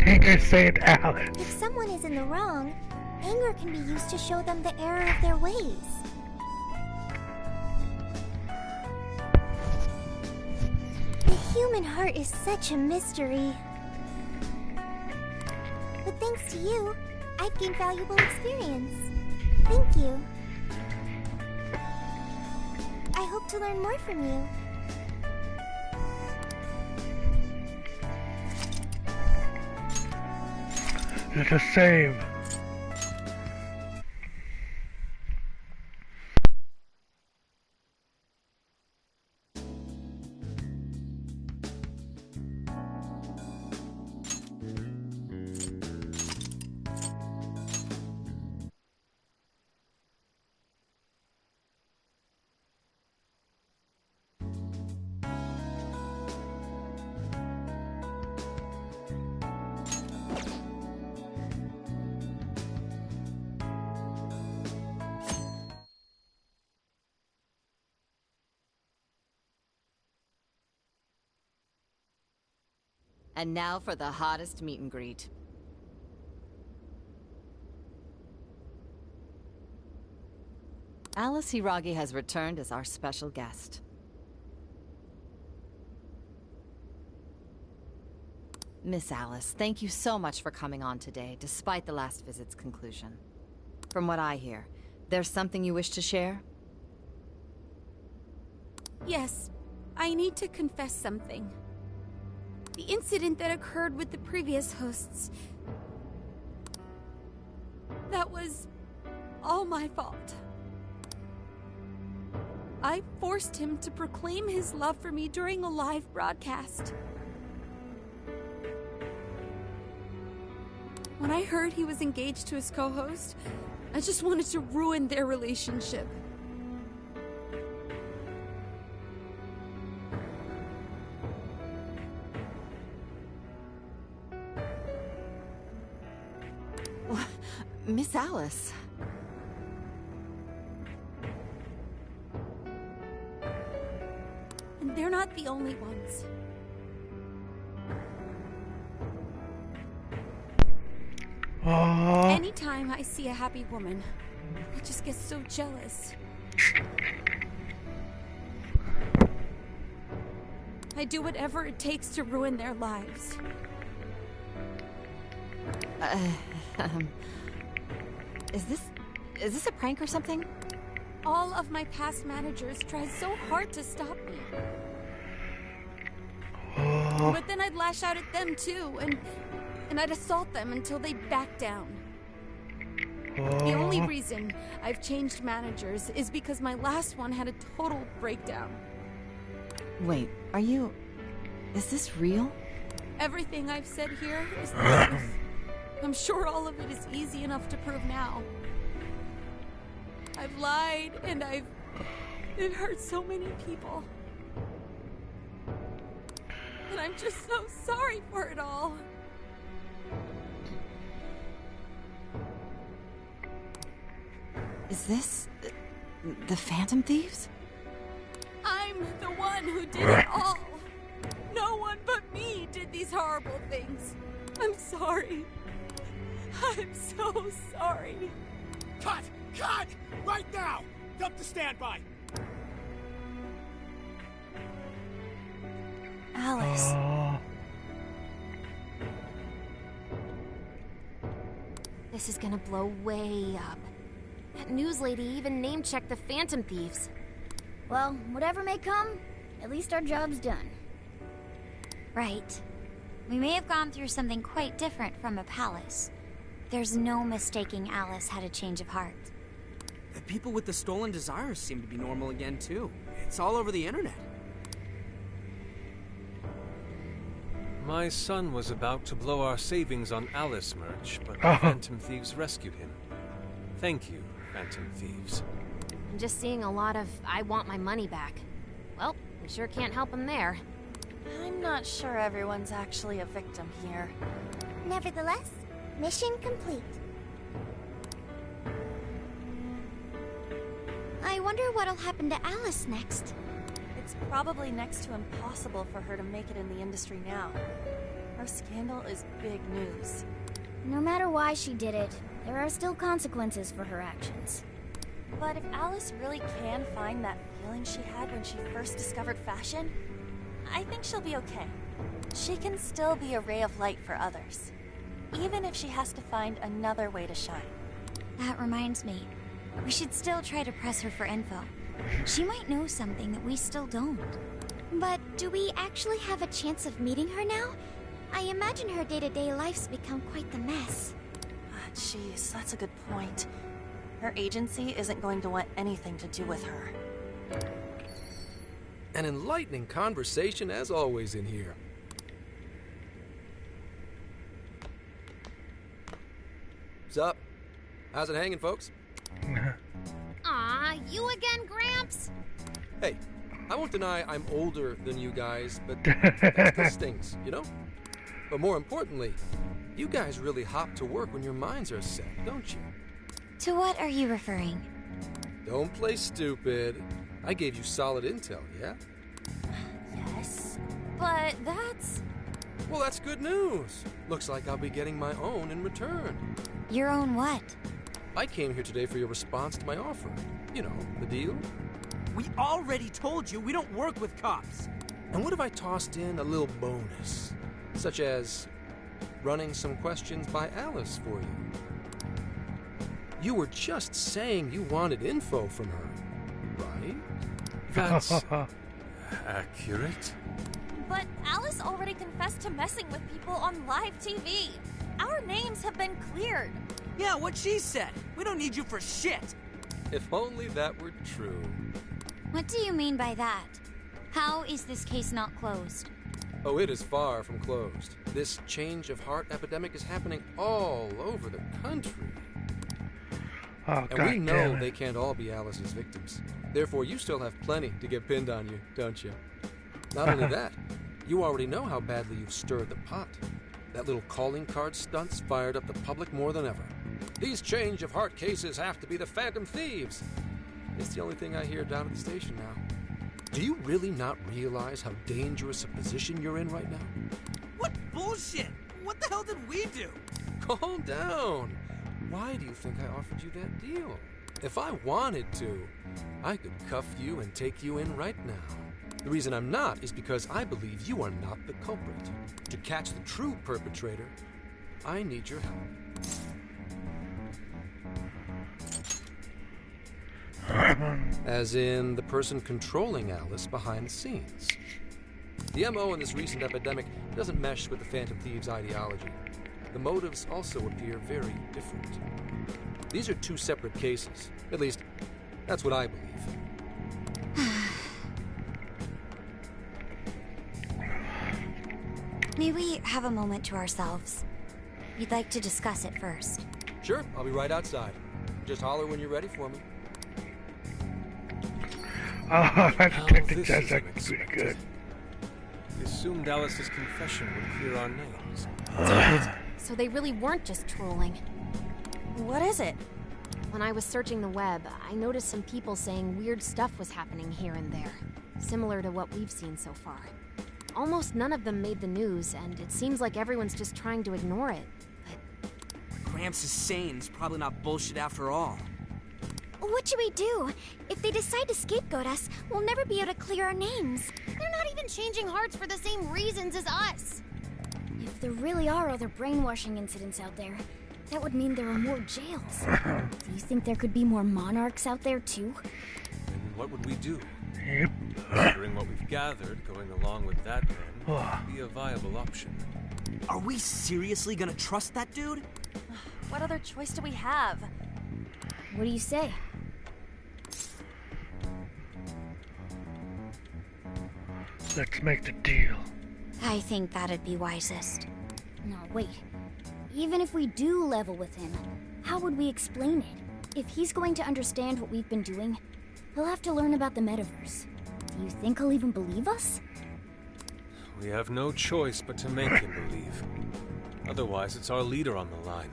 Anger saved Alice. If someone is in the wrong, anger can be used to show them the error of their ways. The human heart is such a mystery. But thanks to you, I've gained valuable experience. Thank you. I hope to learn more from you. It's a save. And now for the hottest meet and greet. Alice Hiragi has returned as our special guest. Miss Alice, thank you so much for coming on today, despite the last visit's conclusion. From what I hear, there's something you wish to share? Yes, I need to confess something. The incident that occurred with the previous hosts, That was all my fault. I forced him to proclaim his love for me during a live broadcast. When I heard he was engaged to his co-host, I just wanted to ruin their relationship. Miss Alice. And they're not the only ones. Anytime I see a happy woman, I just get so jealous. I do whatever it takes to ruin their lives. Is this a prank or something? All of my past managers tried so hard to stop me. But then I'd lash out at them too, and I'd assault them until they'd back down. The only reason I've changed managers is because my last one had a total breakdown. Wait, is this real? Everything I've said here is the truth. I'm sure all of it is easy enough to prove now. I've lied, and it hurt so many people. And I'm just so sorry for it all. Is this the Phantom Thieves? I'm the one who did it all. No one but me did these horrible things. I'm sorry. I'm so sorry. Cut! Cut! Right now! Dump to standby! Alice. This is gonna blow way up. That news lady even name-checked the Phantom Thieves. Well, whatever may come, at least our job's done. Right. We may have gone through something quite different from a palace. There's no mistaking Alice had a change of heart. The people with the stolen desires seem to be normal again, too. It's all over the internet. My son was about to blow our savings on Alice merch, but the Phantom Thieves rescued him. Thank you, Phantom Thieves. I'm just seeing a lot of I want my money back. Well, we sure can't help him there. I'm not sure everyone's actually a victim here. Nevertheless, mission complete. I wonder what'll happen to Alice next. It's probably next to impossible for her to make it in the industry now. Her scandal is big news. No matter why she did it, there are still consequences for her actions. But if Alice really can find that feeling she had when she first discovered fashion, I think she'll be okay. She can still be a ray of light for others, even if she has to find another way to shine. That reminds me, we should still try to press her for info. She might know something that we still don't. But do we actually have a chance of meeting her now? I imagine her day-to-day life's become quite the mess. Jeez, that's a good point. Her agency isn't going to want anything to do with her. An enlightening conversation as always in here. What's up? How's it hanging, folks? Aw, you again, Gramps? Hey, I won't deny I'm older than you guys, but that still stings, you know? But more importantly, you guys really hop to work when your minds are set, don't you? To what are you referring? Don't play stupid. I gave you solid intel, yeah? Yes, but that's... Well, that's good news. Looks like I'll be getting my own in return. Your own what? I came here today for your response to my offer. You know, the deal. We already told you we don't work with cops. And what if I tossed in a little bonus? Such as running some questions by Alice for you. You were just saying you wanted info from her, right? That's accurate. But Alice already confessed to messing with people on live TV. Our names have been cleared. Yeah, what she said. We don't need you for shit. If only that were true. What do you mean by that? How is this case not closed? Oh, it is far from closed. This change of heart epidemic is happening all over the country. Oh, and we know they can't all be Alice's victims. Therefore, you still have plenty to get pinned on you, don't you? Not only that, you already know how badly you've stirred the pot. That little calling card stunt's fired up the public more than ever. These change of heart cases have to be the Phantom Thieves. It's the only thing I hear down at the station now. Do you really not realize how dangerous a position you're in right now? What bullshit? What the hell did we do? Calm down. Why do you think I offered you that deal? If I wanted to, I could cuff you and take you in right now. The reason I'm not is because I believe you are not the culprit. To catch the true perpetrator, I need your help. As in the person controlling Alice behind the scenes. The MO in this recent epidemic doesn't mesh with the Phantom Thieves' ideology. The motives also appear very different. These are two separate cases. At least, that's what I believe. May we have a moment to ourselves? We'd like to discuss it first. Sure, I'll be right outside. Just holler when you're ready for me. Oh, that detective does that pretty good. We assumed Alice's confession would clear our names. So they really weren't just trolling. What is it? When I was searching the web, I noticed some people saying weird stuff was happening here and there, similar to what we've seen so far. Almost none of them made the news, and it seems like everyone's just trying to ignore it. Gramps is sane. It's probably not bullshit after all. What should we do? If they decide to scapegoat us, we'll never be able to clear our names. They're not even changing hearts for the same reasons as us. If there really are other brainwashing incidents out there, that would mean there are more jails. Do you think there could be more monarchs out there too? And what would we do? Yep. Considering what we've gathered, going along with that then would be a viable option. Are we seriously gonna trust that dude? What other choice do we have? What do you say? Let's make the deal. I think that'd be wisest. No, wait. Even if we do level with him, how would we explain it? If he's going to understand what we've been doing, he'll have to learn about the metaverse. Do you think he'll even believe us? We have no choice but to make him believe. Otherwise, it's our leader on the line.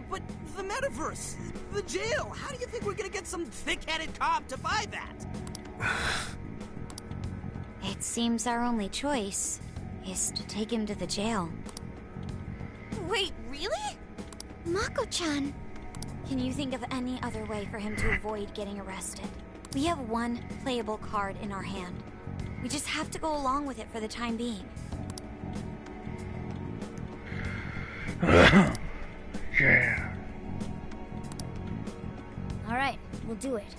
But the metaverse, the jail, how do you think we're gonna get some thick-headed cop to buy that? It seems our only choice is to take him to the jail. Wait, really? Mako-chan! Can you think of any other way for him to avoid getting arrested? We have one playable card in our hand. We just have to go along with it for the time being. Yeah. Alright, we'll do it.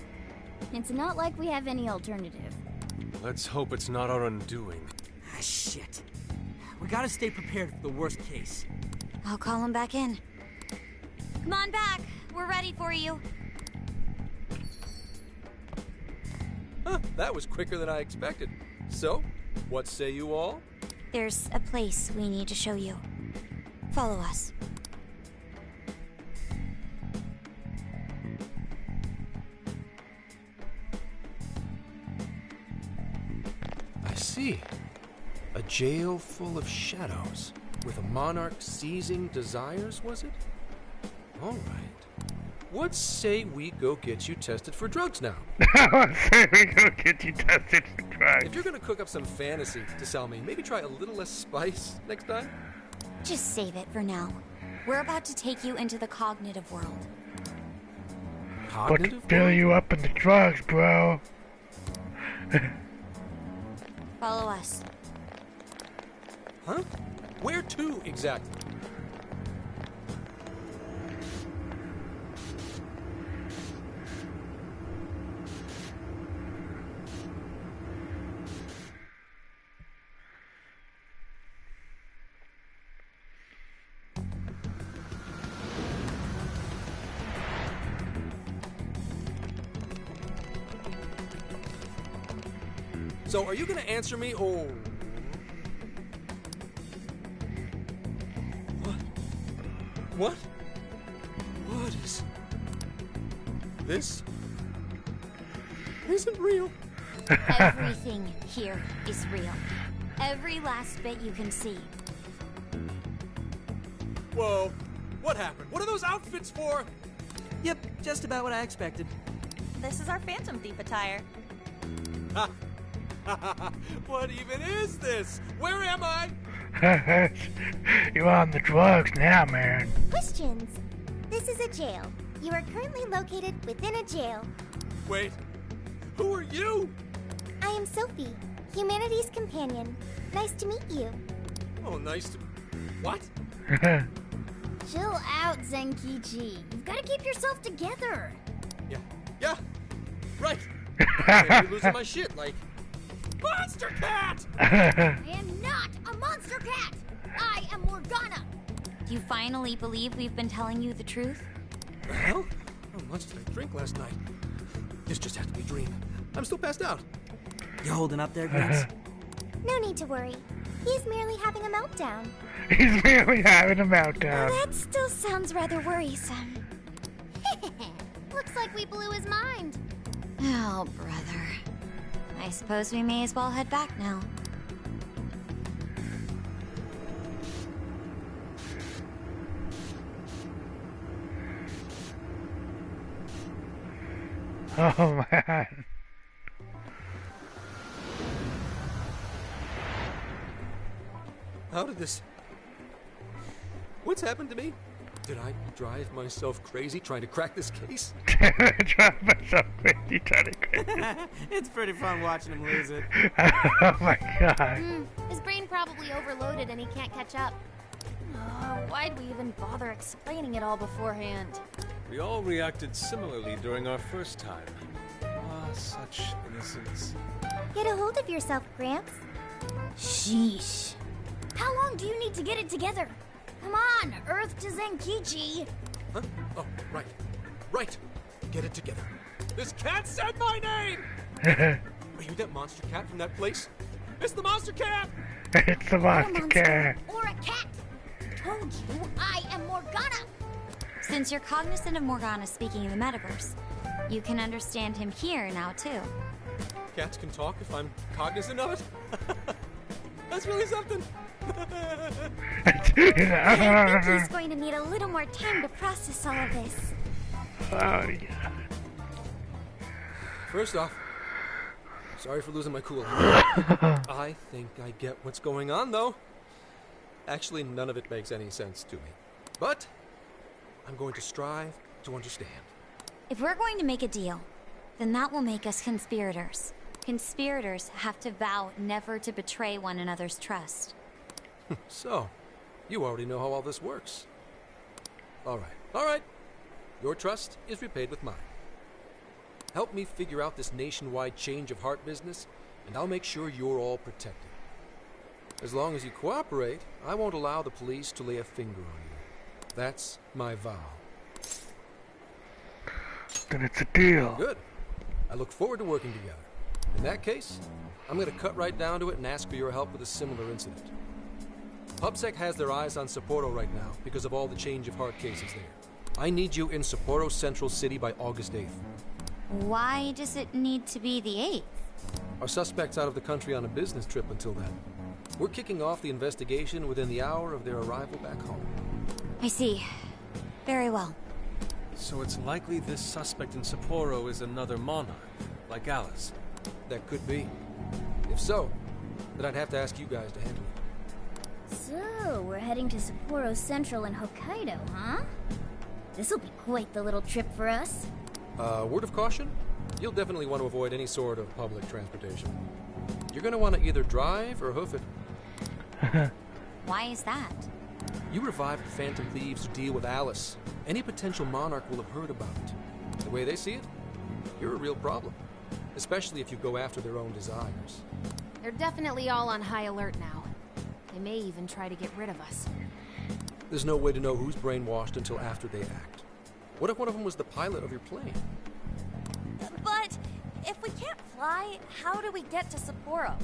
It's not like we have any alternative. Let's hope it's not our undoing. Ah, shit. We gotta stay prepared for the worst case. I'll call him back in. Come on back. We're ready for you. Huh, that was quicker than I expected. So, what say you all? There's a place we need to show you. Follow us. I see. A jail full of shadows. With a monarch seizing desires, was it? All right. What say we go get you tested for drugs now? What say we go get you tested for drugs? If you're gonna cook up some fantasy to sell me, maybe try a little less spice next time? Just save it for now. We're about to take you into the cognitive world. Cognitive? But fill you up in the drugs, bro. Follow us. Huh? Where to, exactly? So are you gonna answer me, or... What? What is... This isn't real. Everything here is real. Every last bit you can see. Whoa. What happened? What are those outfits for? Yep, just about what I expected. This is our Phantom Thief attire. What even is this? Where am I? You're on the drugs now, man. Questions. This is a jail. You are currently located within a jail. Wait, who are you? I am Sophie, humanity's companion. Nice to meet you. Oh, nice to... What? Chill out, Zenkichi. You've got to keep yourself together. Yeah, right. I'm losing my shit, like... Monster Cat! I am not a monster cat! I am Morgana! Do you finally believe we've been telling you the truth? The hell? How much did I drink last night? This just had to be a dream. I'm still passed out. You holding up there, Gramps? No need to worry. He's merely having a meltdown. He's really having a meltdown. That still sounds rather worrisome. Looks like we blew his mind. Oh, brother. I suppose we may as well head back now. Oh, man. How did this... What's happened to me? Did I drive myself crazy trying to crack this case? Drive myself crazy trying to crack It's pretty fun watching him lose it. Oh my god. His brain probably overloaded and he can't catch up. Oh, why'd we even bother explaining it all beforehand? We all reacted similarly during our first time. Ah, such innocence. Get a hold of yourself, Gramps. Sheesh. How long do you need to get it together? Come on, Earth to Zenkichi. Huh? Oh, right. Right. Get it together. This cat said my name! Are you that monster cat from that place? It's the monster cat! It's the monster cat. Or a cat. Told you, I am Morgana. Since you're cognizant of Morgana speaking in the metaverse, you can understand him here now, too. Cats can talk if I'm cognizant of it? That's really something. I think he's going to need a little more time to process all of this. Oh, yeah. First off, sorry for losing my cool. I think I get what's going on, though. Actually, none of it makes any sense to me. But I'm going to strive to understand. If we're going to make a deal, then that will make us conspirators. Conspirators have to vow never to betray one another's trust. So, you already know how all this works. All right. Your trust is repaid with mine. Help me figure out this nationwide change of heart business, and I'll make sure you're all protected. As long as you cooperate, I won't allow the police to lay a finger on you. That's my vow. Then it's a deal. Good. I look forward to working together. In that case, I'm going to cut right down to it and ask for your help with a similar incident. PubSec has their eyes on Sapporo right now because of all the change of heart cases there. I need you in Sapporo Central City by August 8th. Why does it need to be the 8th? Our suspect's out of the country on a business trip until then. We're kicking off the investigation within the hour of their arrival back home. I see. Very well. So it's likely this suspect in Sapporo is another monarch, like Alice. That could be. If so, then I'd have to ask you guys to handle it. So, we're heading to Sapporo Central in Hokkaido, huh? This'll be quite the little trip for us. Word of caution? You'll definitely want to avoid any sort of public transportation. You're going to want to either drive or hoof it. Why is that? You revived the Phantom Thieves to deal with Alice. Any potential monarch will have heard about it. The way they see it, you're a real problem. Especially if you go after their own desires. They're definitely all on high alert now. They may even try to get rid of us. There's no way to know who's brainwashed until after they act. What if one of them was the pilot of your plane? But if we can't fly, how do we get to Sapporo?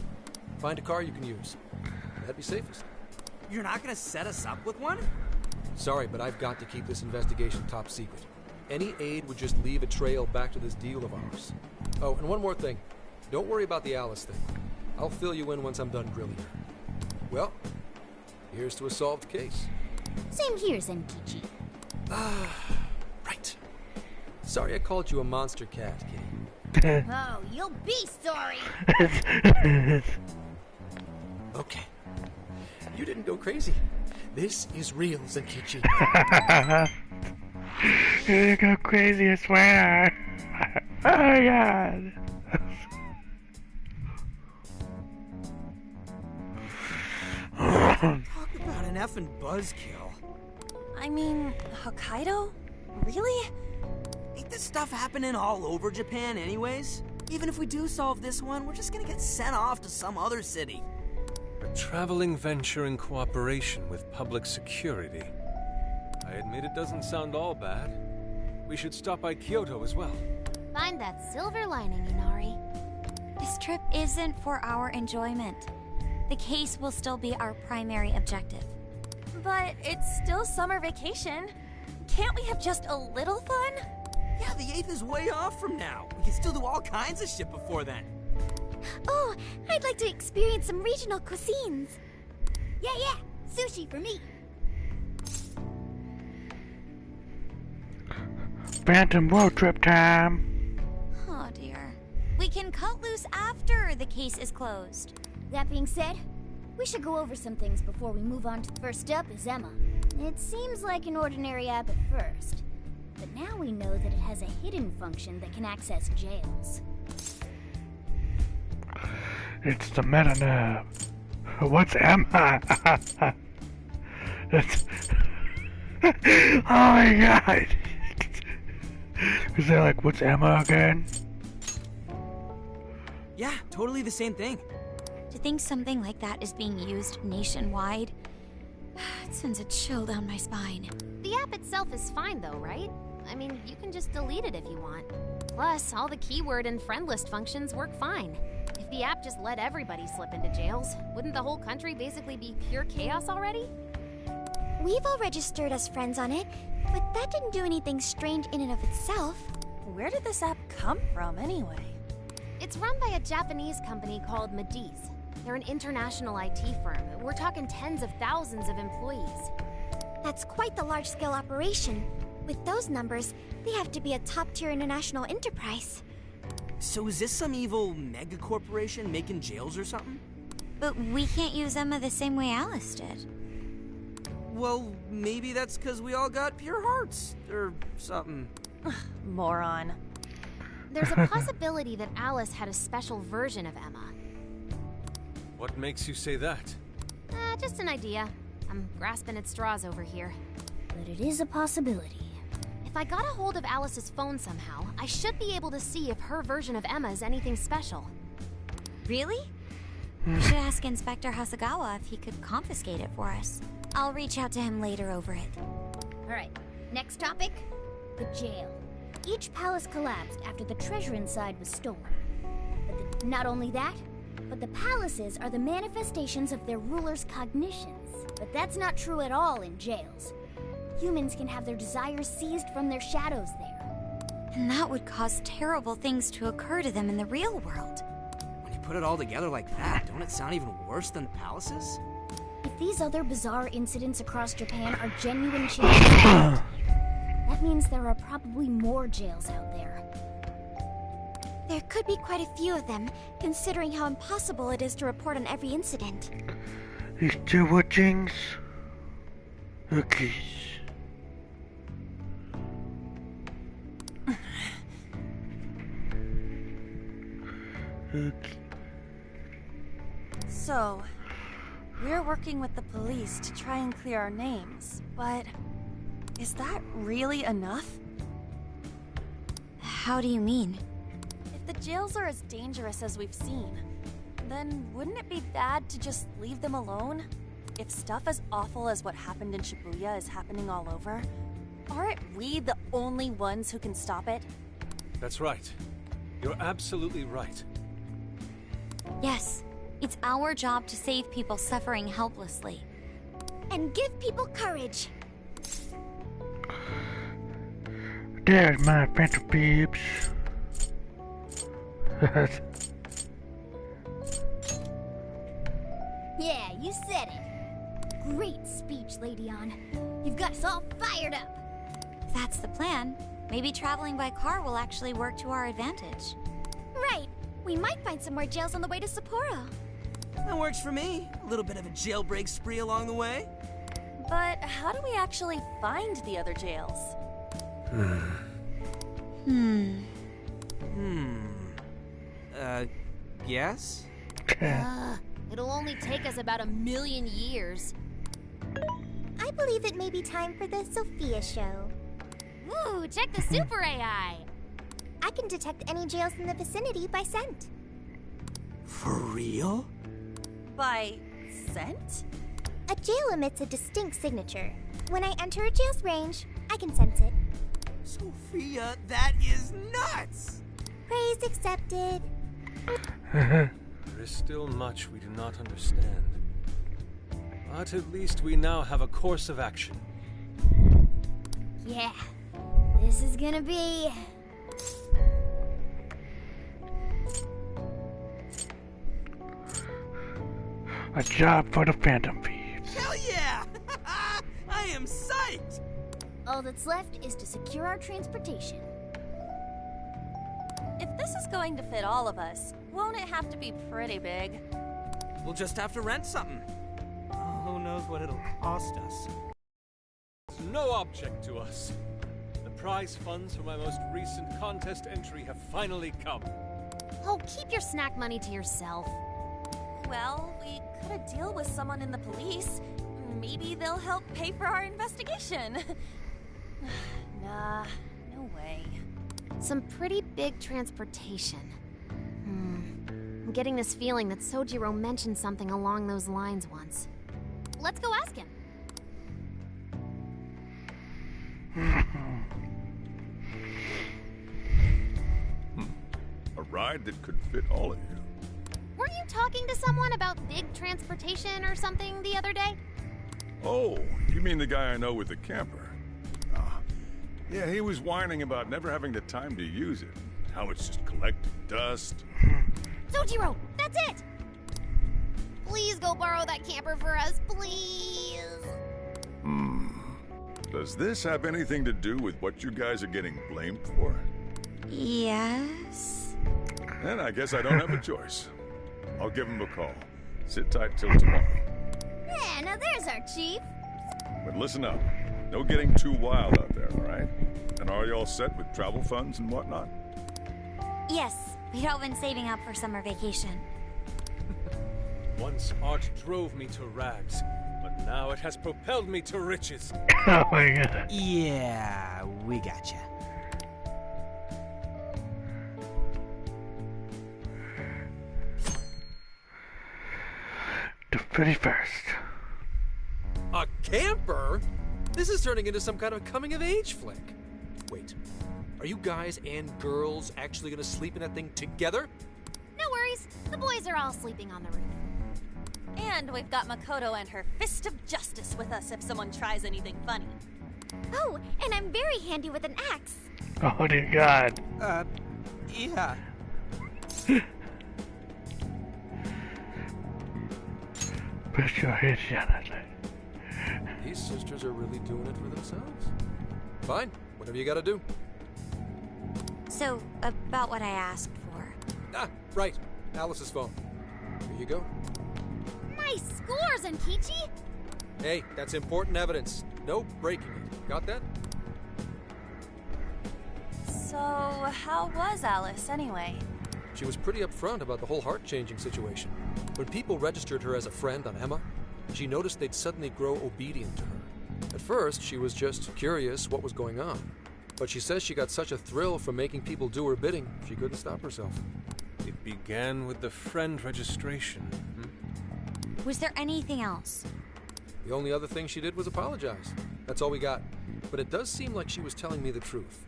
Find a car you can use. That'd be safest. You're not gonna set us up with one? Sorry, but I've got to keep this investigation top secret. Any aid would just leave a trail back to this deal of ours. Oh, and one more thing. Don't worry about the Alice thing. I'll fill you in once I'm done grilling her. Well, here's to a solved case. Same here, Zenkichi. Right. Sorry I called you a monster cat, Kate. Oh, you'll be sorry. Okay. You didn't go crazy. This is real, Zenkichi. You didn't go crazy, I swear. Oh my god. Talk about an effing buzzkill. I mean, Hokkaido? Really? Ain't this stuff happening all over Japan anyways? Even if we do solve this one, we're just gonna get sent off to some other city. A traveling venture in cooperation with public security. I admit it doesn't sound all bad. We should stop by Kyoto as well. Find that silver lining, Inari. This trip isn't for our enjoyment. The case will still be our primary objective. But it's still summer vacation. Can't we have just a little fun? Yeah, the 8th is way off from now. We can still do all kinds of shit before then. Oh, I'd like to experience some regional cuisines. Yeah, sushi for me. Phantom road trip time. Oh dear. We can cut loose after the case is closed. That being said, we should go over some things before we move on to the first up is Emma. It seems like an ordinary app at first, but now we know that it has a hidden function that can access jails. It's the meta nerve. What's Emma? It's oh my god. Is they're like, what's Emma again? Yeah, totally the same thing. To think something like that is being used nationwide, it sends a chill down my spine. The app itself is fine though, right? I mean, you can just delete it if you want. Plus, all the keyword and friend list functions work fine. If the app just let everybody slip into jails, wouldn't the whole country basically be pure chaos already? We've all registered as friends on it, but that didn't do anything strange in and of itself. Where did this app come from anyway? It's run by a Japanese company called Mediz. They're an international IT firm. We're talking tens of thousands of employees. That's quite the large-scale operation. With those numbers, they have to be a top-tier international enterprise. So is this some evil mega corporation making jails or something? But we can't use Emma the same way Alice did. Well, maybe that's because we all got pure hearts, or something. Moron. There's a possibility that Alice had a special version of Emma. What makes you say that? Just an idea. I'm grasping at straws over here. But it is a possibility. If I got a hold of Alice's phone somehow, I should be able to see if her version of Emma is anything special. Really? We should ask Inspector Hasegawa if he could confiscate it for us. I'll reach out to him later over it. Alright, next topic. The jail. Each palace collapsed after the treasure inside was stolen. But not only that, but the palaces are the manifestations of their rulers' cognitions. But that's not true at all in jails. Humans can have their desires seized from their shadows there. And that would cause terrible things to occur to them in the real world. When you put it all together like that, don't it sound even worse than the palaces? If these other bizarre incidents across Japan are genuine changes, that means there are probably more jails out there. There could be quite a few of them, considering how impossible it is to report on every incident. You still watching? Okay. So, we're working with the police to try and clear our names, but is that really enough? How do you mean? If the jails are as dangerous as we've seen, then wouldn't it be bad to just leave them alone? If stuff as awful as what happened in Shibuya is happening all over, aren't we the only ones who can stop it? That's right. You're absolutely right. Yes, it's our job to save people suffering helplessly. And give people courage. There's my phantom peeps. Yeah, you said it. Great speech, Lady On. You've got us all fired up. That's the plan. Maybe traveling by car will actually work to our advantage. Right. We might find some more jails on the way to Sapporo. That works for me. A little bit of a jailbreak spree along the way. But how do we actually find the other jails? Yes? It'll only take us about 1,000,000 years. I believe it may be time for the Sophia show. Ooh, check the super AI. I can detect any jails in the vicinity by scent. For real? By scent? A jail emits a distinct signature. When I enter a jail's range, I can sense it. Sophia, that is nuts! Praise accepted. There is still much we do not understand. But at least we now have a course of action. Yeah, this is gonna be... A job for the Phantom Thieves. Hell yeah! I am psyched! All that's left is to secure our transportation. If this is going to fit all of us, won't it have to be pretty big? We'll just have to rent something. Who knows what it'll cost us? It's no object to us. The prize funds for my most recent contest entry have finally come. Oh, keep your snack money to yourself. Well, we cut a deal with someone in the police. Maybe they'll help pay for our investigation. Nah, no way. Some pretty big transportation. I'm getting this feeling that Sojiro mentioned something along those lines once. Let's go ask him. A ride that could fit all of you. Were you talking to someone about big transportation or something the other day? Oh, you mean the guy I know with the camper? Yeah, he was whining about never having the time to use it. How it's just collecting dust. Sojiro, that's it! Please go borrow that camper for us, please. Does this have anything to do with what you guys are getting blamed for? Yes. Then I guess I don't have a choice. I'll give him a call. Sit tight till tomorrow. Yeah, now there's our chief. But listen up. No getting too wild out there, all right? And are you all set with travel funds and whatnot? Yes, we'd all been saving up for summer vacation. Once art drove me to rags, but now it has propelled me to riches. Oh my god. Yeah, we gotcha. The 31st. A camper? This is turning into some kind of coming-of-age flick. Wait, are you guys and girls actually gonna sleep in that thing together? No worries, the boys are all sleeping on the roof. And we've got Makoto and her Fist of Justice with us if someone tries anything funny. Oh, and I'm very handy with an axe. Oh dear god. Yeah. Push your head, Jonas. These sisters are really doing it for themselves. Fine, whatever you gotta do. So, about what I asked for. Ah, right. Alice's phone. Here you go. Nice scores, Ankichi! Hey, that's important evidence. No breaking it. Got that? So, how was Alice anyway? She was pretty upfront about the whole heart-changing situation. When people registered her as a friend on Emma, she noticed they'd suddenly grow obedient to her. At first, she was just curious what was going on. But she says she got such a thrill from making people do her bidding, she couldn't stop herself. It began with the friend registration. Was there anything else? The only other thing she did was apologize. That's all we got. But it does seem like she was telling me the truth.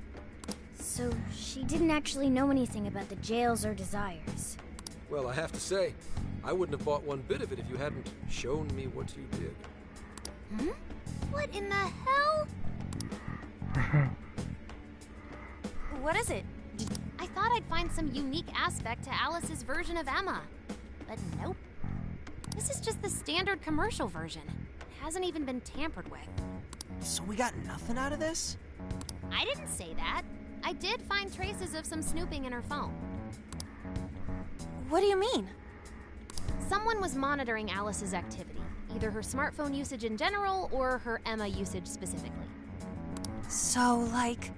So she didn't actually know anything about the jails or desires. Well, I have to say, I wouldn't have bought one bit of it if you hadn't shown me what you did. Hmm? What in the hell? What is it? I thought I'd find some unique aspect to Alice's version of Emma. But nope. This is just the standard commercial version. It hasn't even been tampered with. So we got nothing out of this? I didn't say that. I did find traces of some snooping in her phone. What do you mean? Someone was monitoring Alice's activity, either her smartphone usage in general or her Emma usage specifically. So, like...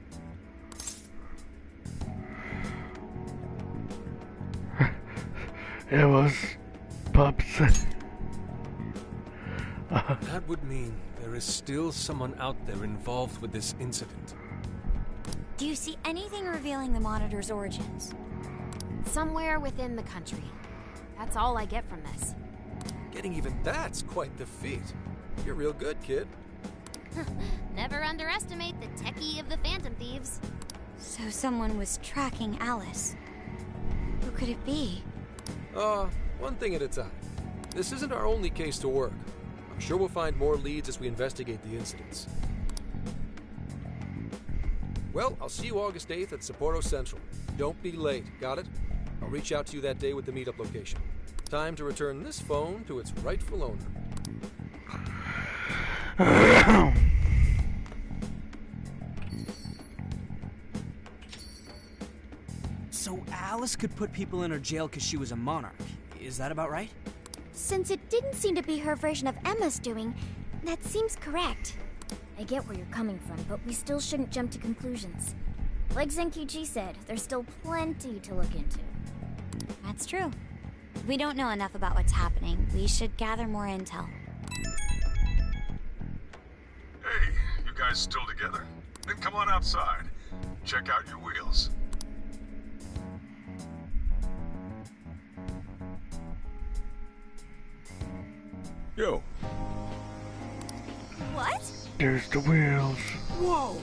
It was Pups. That would mean there is still someone out there involved with this incident. Do you see anything revealing the monitor's origins? Somewhere within the country. That's all I get from this. Getting even that's quite the feat. You're real good, kid. Never underestimate the techie of the Phantom Thieves. So someone was tracking Alice. Who could it be? One thing at a time. This isn't our only case to work. I'm sure we'll find more leads as we investigate the incidents. Well, I'll see you August 8th at Sapporo Central. Don't be late, got it? I'll reach out to you that day with the meetup location. Time to return this phone to its rightful owner. So Alice could put people in her jail because she was a monarch. Is that about right? Since it didn't seem to be her version of Emma's doing, that seems correct. I get where you're coming from, but we still shouldn't jump to conclusions. Like Zenkichi said, there's still plenty to look into. That's true. We don't know enough about what's happening. We should gather more intel. Hey, you guys still together? Then come on outside. Check out your wheels. Yo. What? There's the wheels. Whoa!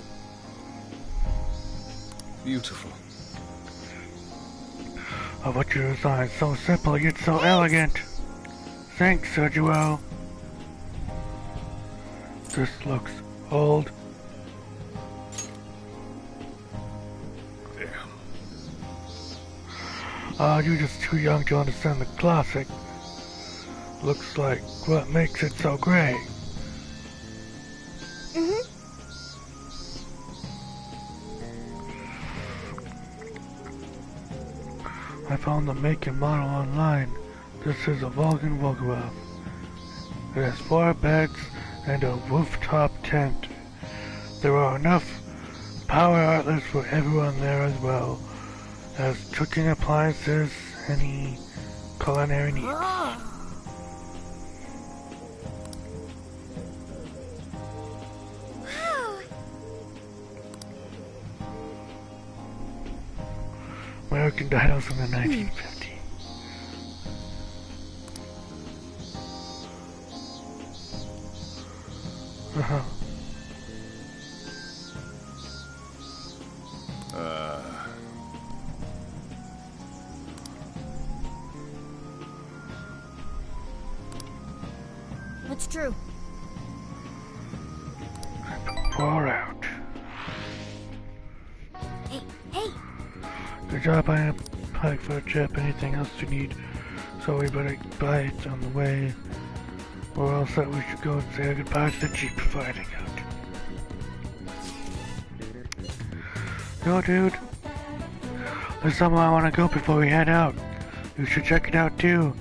Beautiful. Oh, what you design, so simple yet so elegant. Thanks, Sergio. This looks old. Damn. You're just too young to understand the classic. Looks like what makes it so great. I found the make and model online. This is a Vulcan Volgograph. It has 4 beds and a rooftop tent. There are enough power outlets for everyone there as well as cooking appliances, any culinary needs. American titles in the 1950s. That's true. Pour out. Hey, hey! Good job buying a pike for a chip. Anything else you need? So we better buy it on the way. Or else that we should go and say our goodbyes to the Jeep before heading out. Yo, dude. There's somewhere I want to go before we head out. You should check it out too.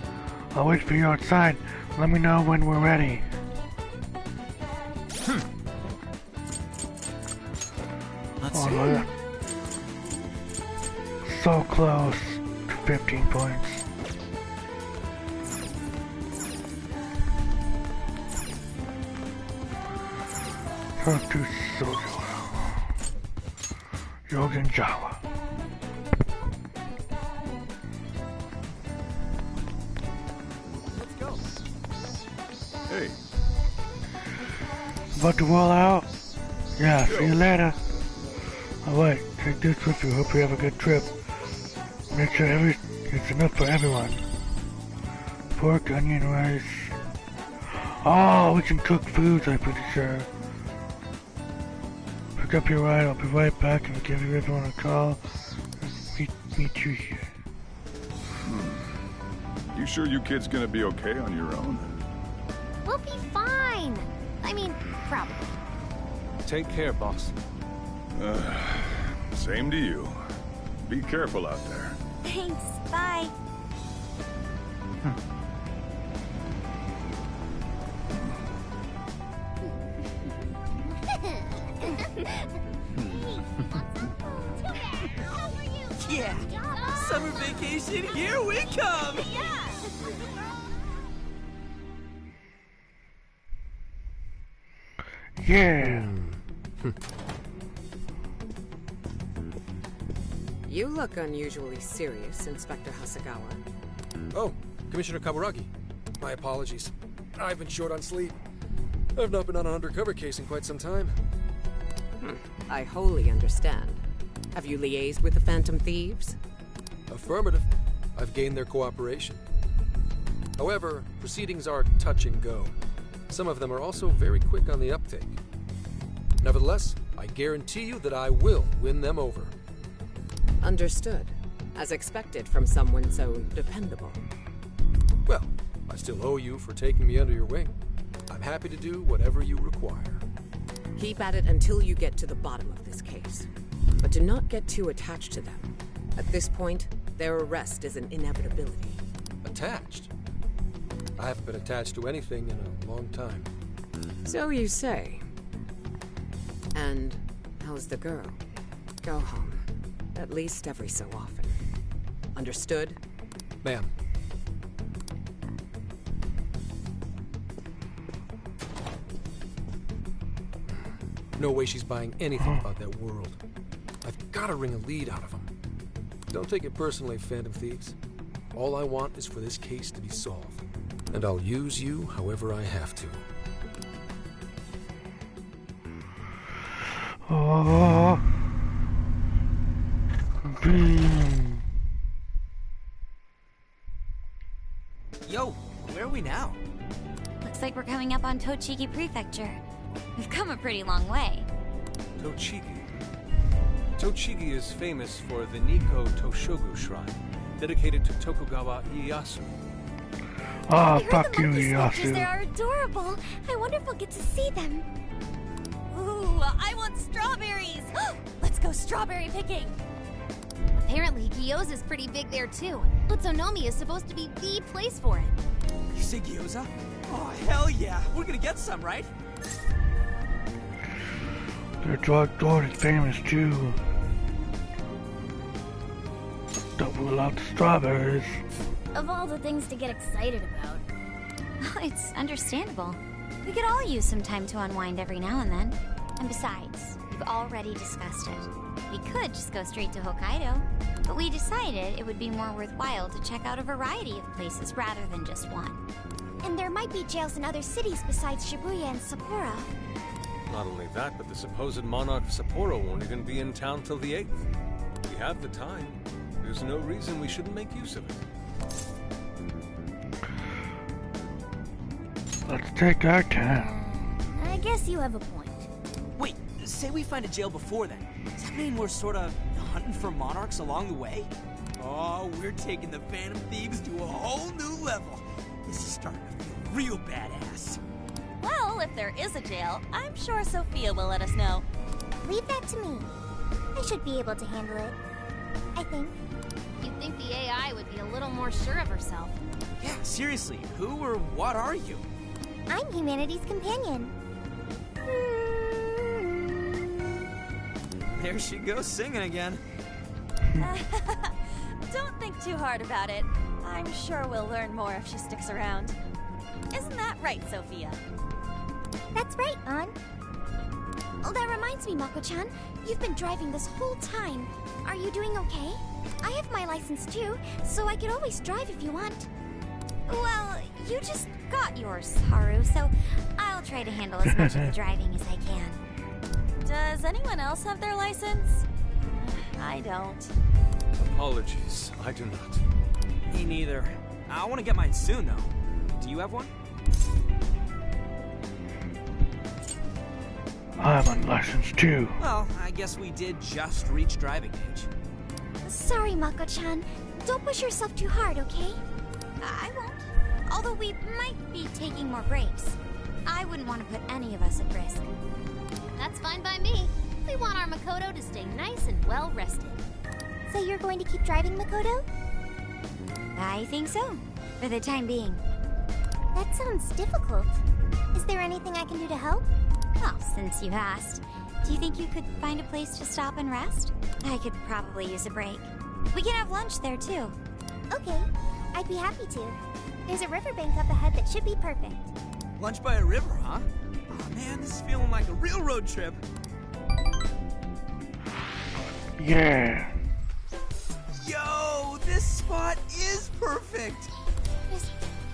I'll wait for you outside. Let me know when we're ready. Let's Oh, see. yeah. So close to 15 points. Talk to Sojo. Yogan Jawa. Let's go. Hey. About to roll out? Yeah, see you later. Alright, take this with you. Hope you have a good trip. Make sure It's enough for everyone. Pork, onion, rice. Oh, we can cook foods, I'm pretty sure. Pick up your ride, I'll be right back and give everyone a call. Meet you here. You sure you kids gonna be okay on your own? We'll be fine. I mean, probably. Take care, boss. Same to you. Be careful out there. Thanks. Bye. Yeah. Summer vacation, here we come. Yeah. You look unusually serious, Inspector Hasegawa. Oh, Commissioner Kaburagi. My apologies. I've been short on sleep. I've not been on an undercover case in quite some time. I wholly understand. Have you liaised with the Phantom Thieves? Affirmative. I've gained their cooperation. However, proceedings are touch and go. Some of them are also very quick on the uptake. Nevertheless, I guarantee you that I will win them over. Understood. As expected from someone so dependable. Well, I still owe you for taking me under your wing. I'm happy to do whatever you require. Keep at it until you get to the bottom of this case. But do not get too attached to them. At this point, their arrest is an inevitability. Attached? I haven't been attached to anything in a long time. So you say. And how's the girl? Go home. At least every so often. Understood? Ma'am. No way she's buying anything about that world. I've got to wring a lead out of them. Don't take it personally, Phantom Thieves. All I want is for this case to be solved. And I'll use you however I have to. Oh. Yo, where are we now? Looks like we're coming up on Tochigi Prefecture. We've come a pretty long way. Tochigi. Tochigi is famous for the Nikko Toshogu Shrine, dedicated to Tokugawa Ieyasu. Ah, fuck you, Ieyasu. They are adorable. I wonder if we'll get to see them. Ooh, I want strawberries! Let's go strawberry picking! Apparently, Gyoza's pretty big there too. Utsunomiya is supposed to be the place for it. You say gyoza? Oh, hell yeah. We're gonna get some, right? Their drug lord is famous too. Don't rule out the strawberries. Of all the things to get excited about. It's understandable. We could all use some time to unwind every now and then. And besides, we've already discussed it. We could just go straight to Hokkaido, but we decided it would be more worthwhile to check out a variety of places rather than just one. And there might be jails in other cities besides Shibuya and Sapporo. Not only that, but the supposed monarch of Sapporo won't even be in town till the 8th. We have the time. There's no reason we shouldn't make use of it. Let's take our time. I guess you have a point. Wait, say we find a jail before then. Does that mean we're sort of hunting for monarchs along the way? Oh, we're taking the Phantom Thieves to a whole new level. This is starting to feel real badass. Well, if there is a jail, I'm sure Sophia will let us know. Leave that to me. I should be able to handle it. I think. You'd think the AI would be a little more sure of herself. Yeah, seriously, who or what are you? I'm humanity's companion. There she goes singing again. Don't think too hard about it. I'm sure we'll learn more if she sticks around. Isn't that right, Sophia? That's right, An. Oh, that reminds me, Mako-chan. You've been driving this whole time. Are you doing okay? I have my license too, so I could always drive if you want. Well, you just got yours, Haru, so I'll try to handle as much of the driving as I can. Does anyone else have their license? I don't. Apologies, I do not. Me neither. I want to get mine soon, though. Do you have one? I'm unlicensed too. Well, I guess we did just reach driving age. Sorry, Mako-chan. Don't push yourself too hard, okay? I won't. Although we might be taking more breaks. I wouldn't want to put any of us at risk. That's fine by me. We want our Makoto to stay nice and well rested. So you're going to keep driving, Makoto? I think so, for the time being. That sounds difficult. Is there anything I can do to help? Well, since you asked, do you think you could find a place to stop and rest? I could probably use a break. We can have lunch there, too. Okay, I'd be happy to. There's a riverbank up ahead that should be perfect. Lunch by a river, huh? Oh man, this is feeling like a real road trip. Yeah. Yo, this spot is perfect.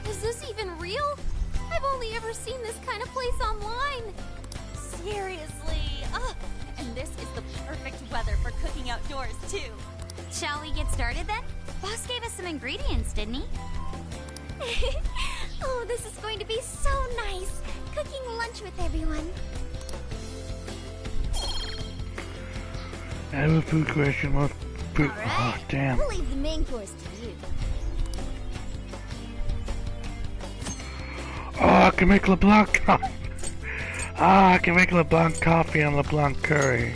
Is this even real? I've only ever seen this kind of place online. Seriously. Ugh. And this is the perfect weather for cooking outdoors, too. Shall we get started then? Boss gave us some ingredients, didn't he? Oh, this is going to be so nice. Cooking lunch with everyone. I have a food question. What food? All right. Oh, damn. We'll leave the main course to you. Oh, I can make LeBlanc coffee. Ah, I can make LeBlanc coffee and LeBlanc curry.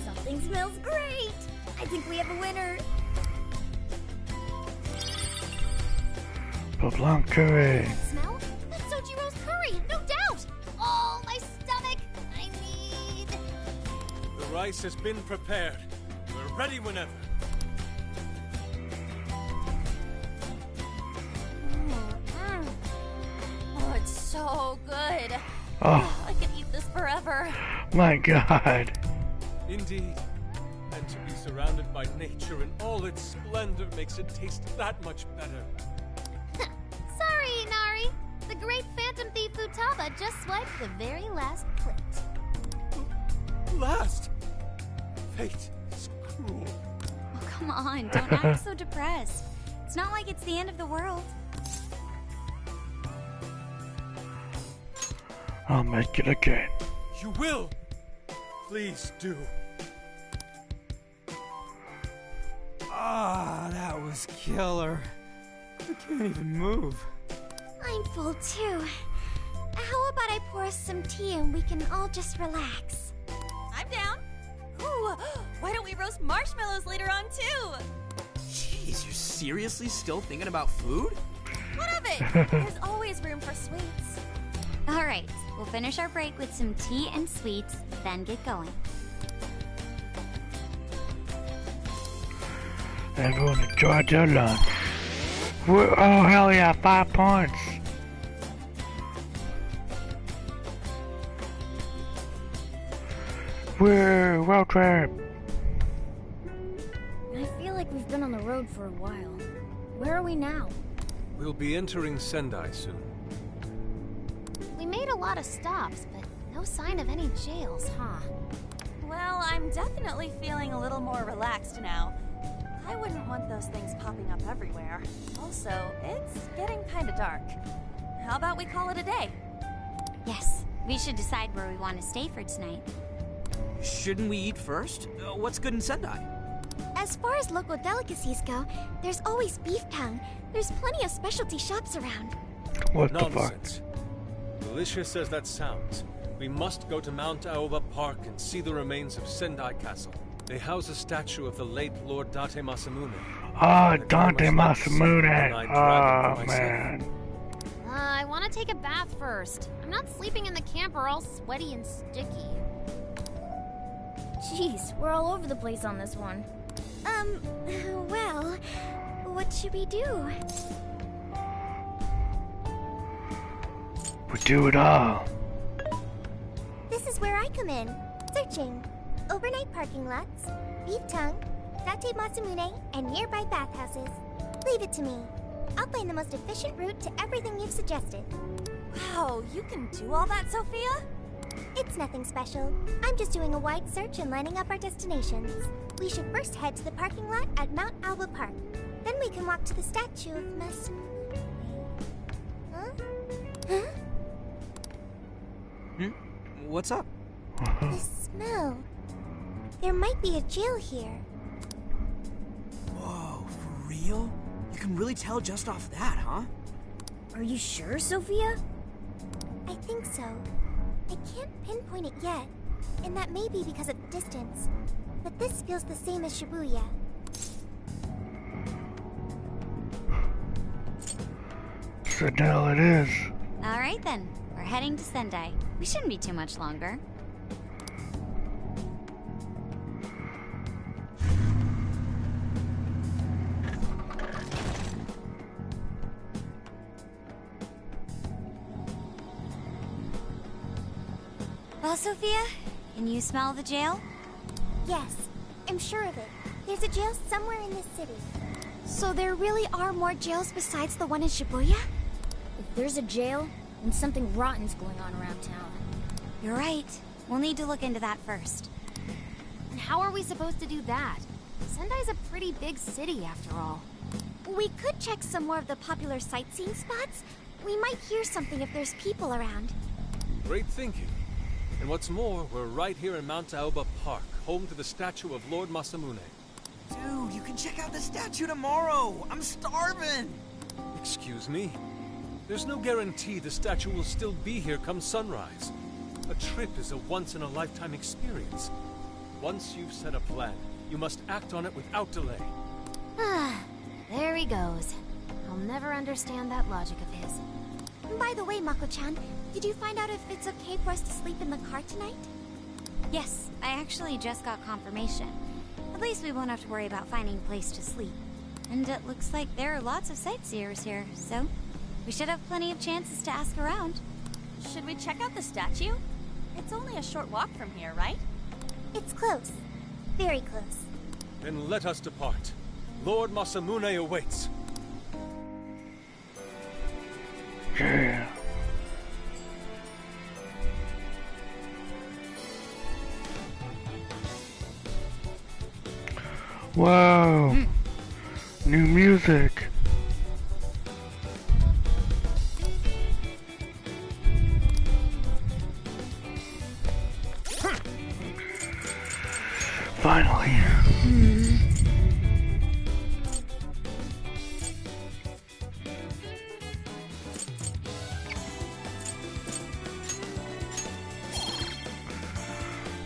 Something smells great. I think we have a winner. LeBlanc curry. Smell? That's Sojiro's curry, no doubt. Oh, my stomach. I need... The rice has been prepared. We're ready whenever. Oh, it's so good. Oh. I could eat this forever. My God. Indeed. And to be surrounded by nature in all its splendor makes it taste that much better. Sorry, Inari. The great Phantom Thief Futaba just swiped the very last plate. Last? Fate is cruel. Oh, come on, don't act so depressed. It's not like it's the end of the world. I'll make it again. You will! Please do. Ah, that was killer. I can't even move. I'm full too. How about I pour us some tea and we can all just relax? I'm down. Ooh, why don't we roast marshmallows later on, too? Jeez, you're seriously still thinking about food? What of it? There's always room for sweets. All right, we'll finish our break with some tea and sweets, then get going. Everyone enjoyed their lunch. Oh, hell yeah, 5 points. We're road trip. I feel like we've been on the road for a while. Where are we now? We'll be entering Sendai soon. We made a lot of stops, but no sign of any jails, huh? Well, I'm definitely feeling a little more relaxed now. I wouldn't want those things popping up everywhere. Also, it's getting kind of dark. How about we call it a day? Yes, we should decide where we want to stay for tonight. Shouldn't we eat first? What's good in Sendai? As far as local delicacies go, there's always beef tongue. There's plenty of specialty shops around. What Nonsense. Delicious as that sounds, we must go to Mount Aoba Park and see the remains of Sendai Castle. They house a statue of the late Lord Date Masamune. Oh, Dante Masamune. Oh, man. I want to take a bath first. I'm not sleeping in the camper all sweaty and sticky. Jeez, we're all over the place on this one. Well, what should we do? We do it all. This is where I come in. Searching. Overnight parking lots, beef tongue, Date Masamune, and nearby bathhouses. Leave it to me. I'll find the most efficient route to everything you've suggested. Wow, you can do all that, Sophia? It's nothing special. I'm just doing a wide search and lining up our destinations. We should first head to the parking lot at Mount Alba Park. Then we can walk to the statue of Huh? What's up? The smell. There might be a jail here. Whoa, for real? You can really tell just off that, huh? Are you sure, Sophia? I think so. I can't pinpoint it yet, and that may be because of the distance. But this feels the same as Shibuya. Sendai it is. Alright then, we're heading to Sendai. We shouldn't be too much longer. Well, Sophia, can you smell the jail? Yes, I'm sure of it. There's a jail somewhere in this city. So there really are more jails besides the one in Shibuya? If there's a jail, then something rotten's going on around town. You're right. We'll need to look into that first. And how are we supposed to do that? Sendai's a pretty big city, after all. We could check some more of the popular sightseeing spots. We might hear something if there's people around. Great thinking. And what's more, we're right here in Mount Aoba Park, home to the statue of Lord Masamune. Dude, you can check out the statue tomorrow! I'm starving! Excuse me? There's no guarantee the statue will still be here come sunrise. A trip is a once-in-a-lifetime experience. Once you've set a plan, you must act on it without delay. Ah, there he goes. I'll never understand that logic of his. By the way, Mako-chan, did you find out if it's okay for us to sleep in the car tonight? Yes, I actually just got confirmation. At least we won't have to worry about finding a place to sleep. And it looks like there are lots of sightseers here, so we should have plenty of chances to ask around. Should we check out the statue? It's only a short walk from here, right? It's close. Very close. Then let us depart. Lord Masamune awaits. Yeah. Wow. New music. Finally.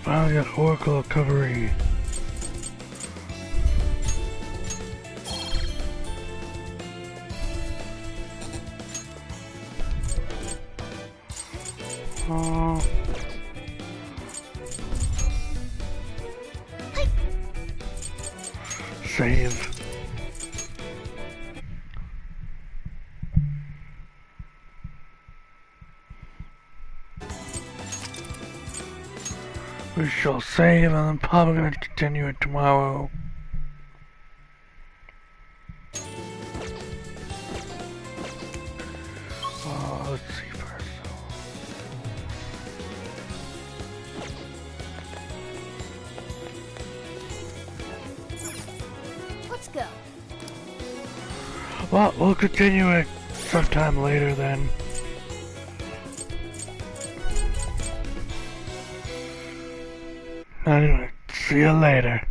Finally got Oracle recovery. Save. We shall save, and I'm probably going to continue it tomorrow. Let's see first. Let's go. Well, we'll continue it sometime later then. Anyway, see you later.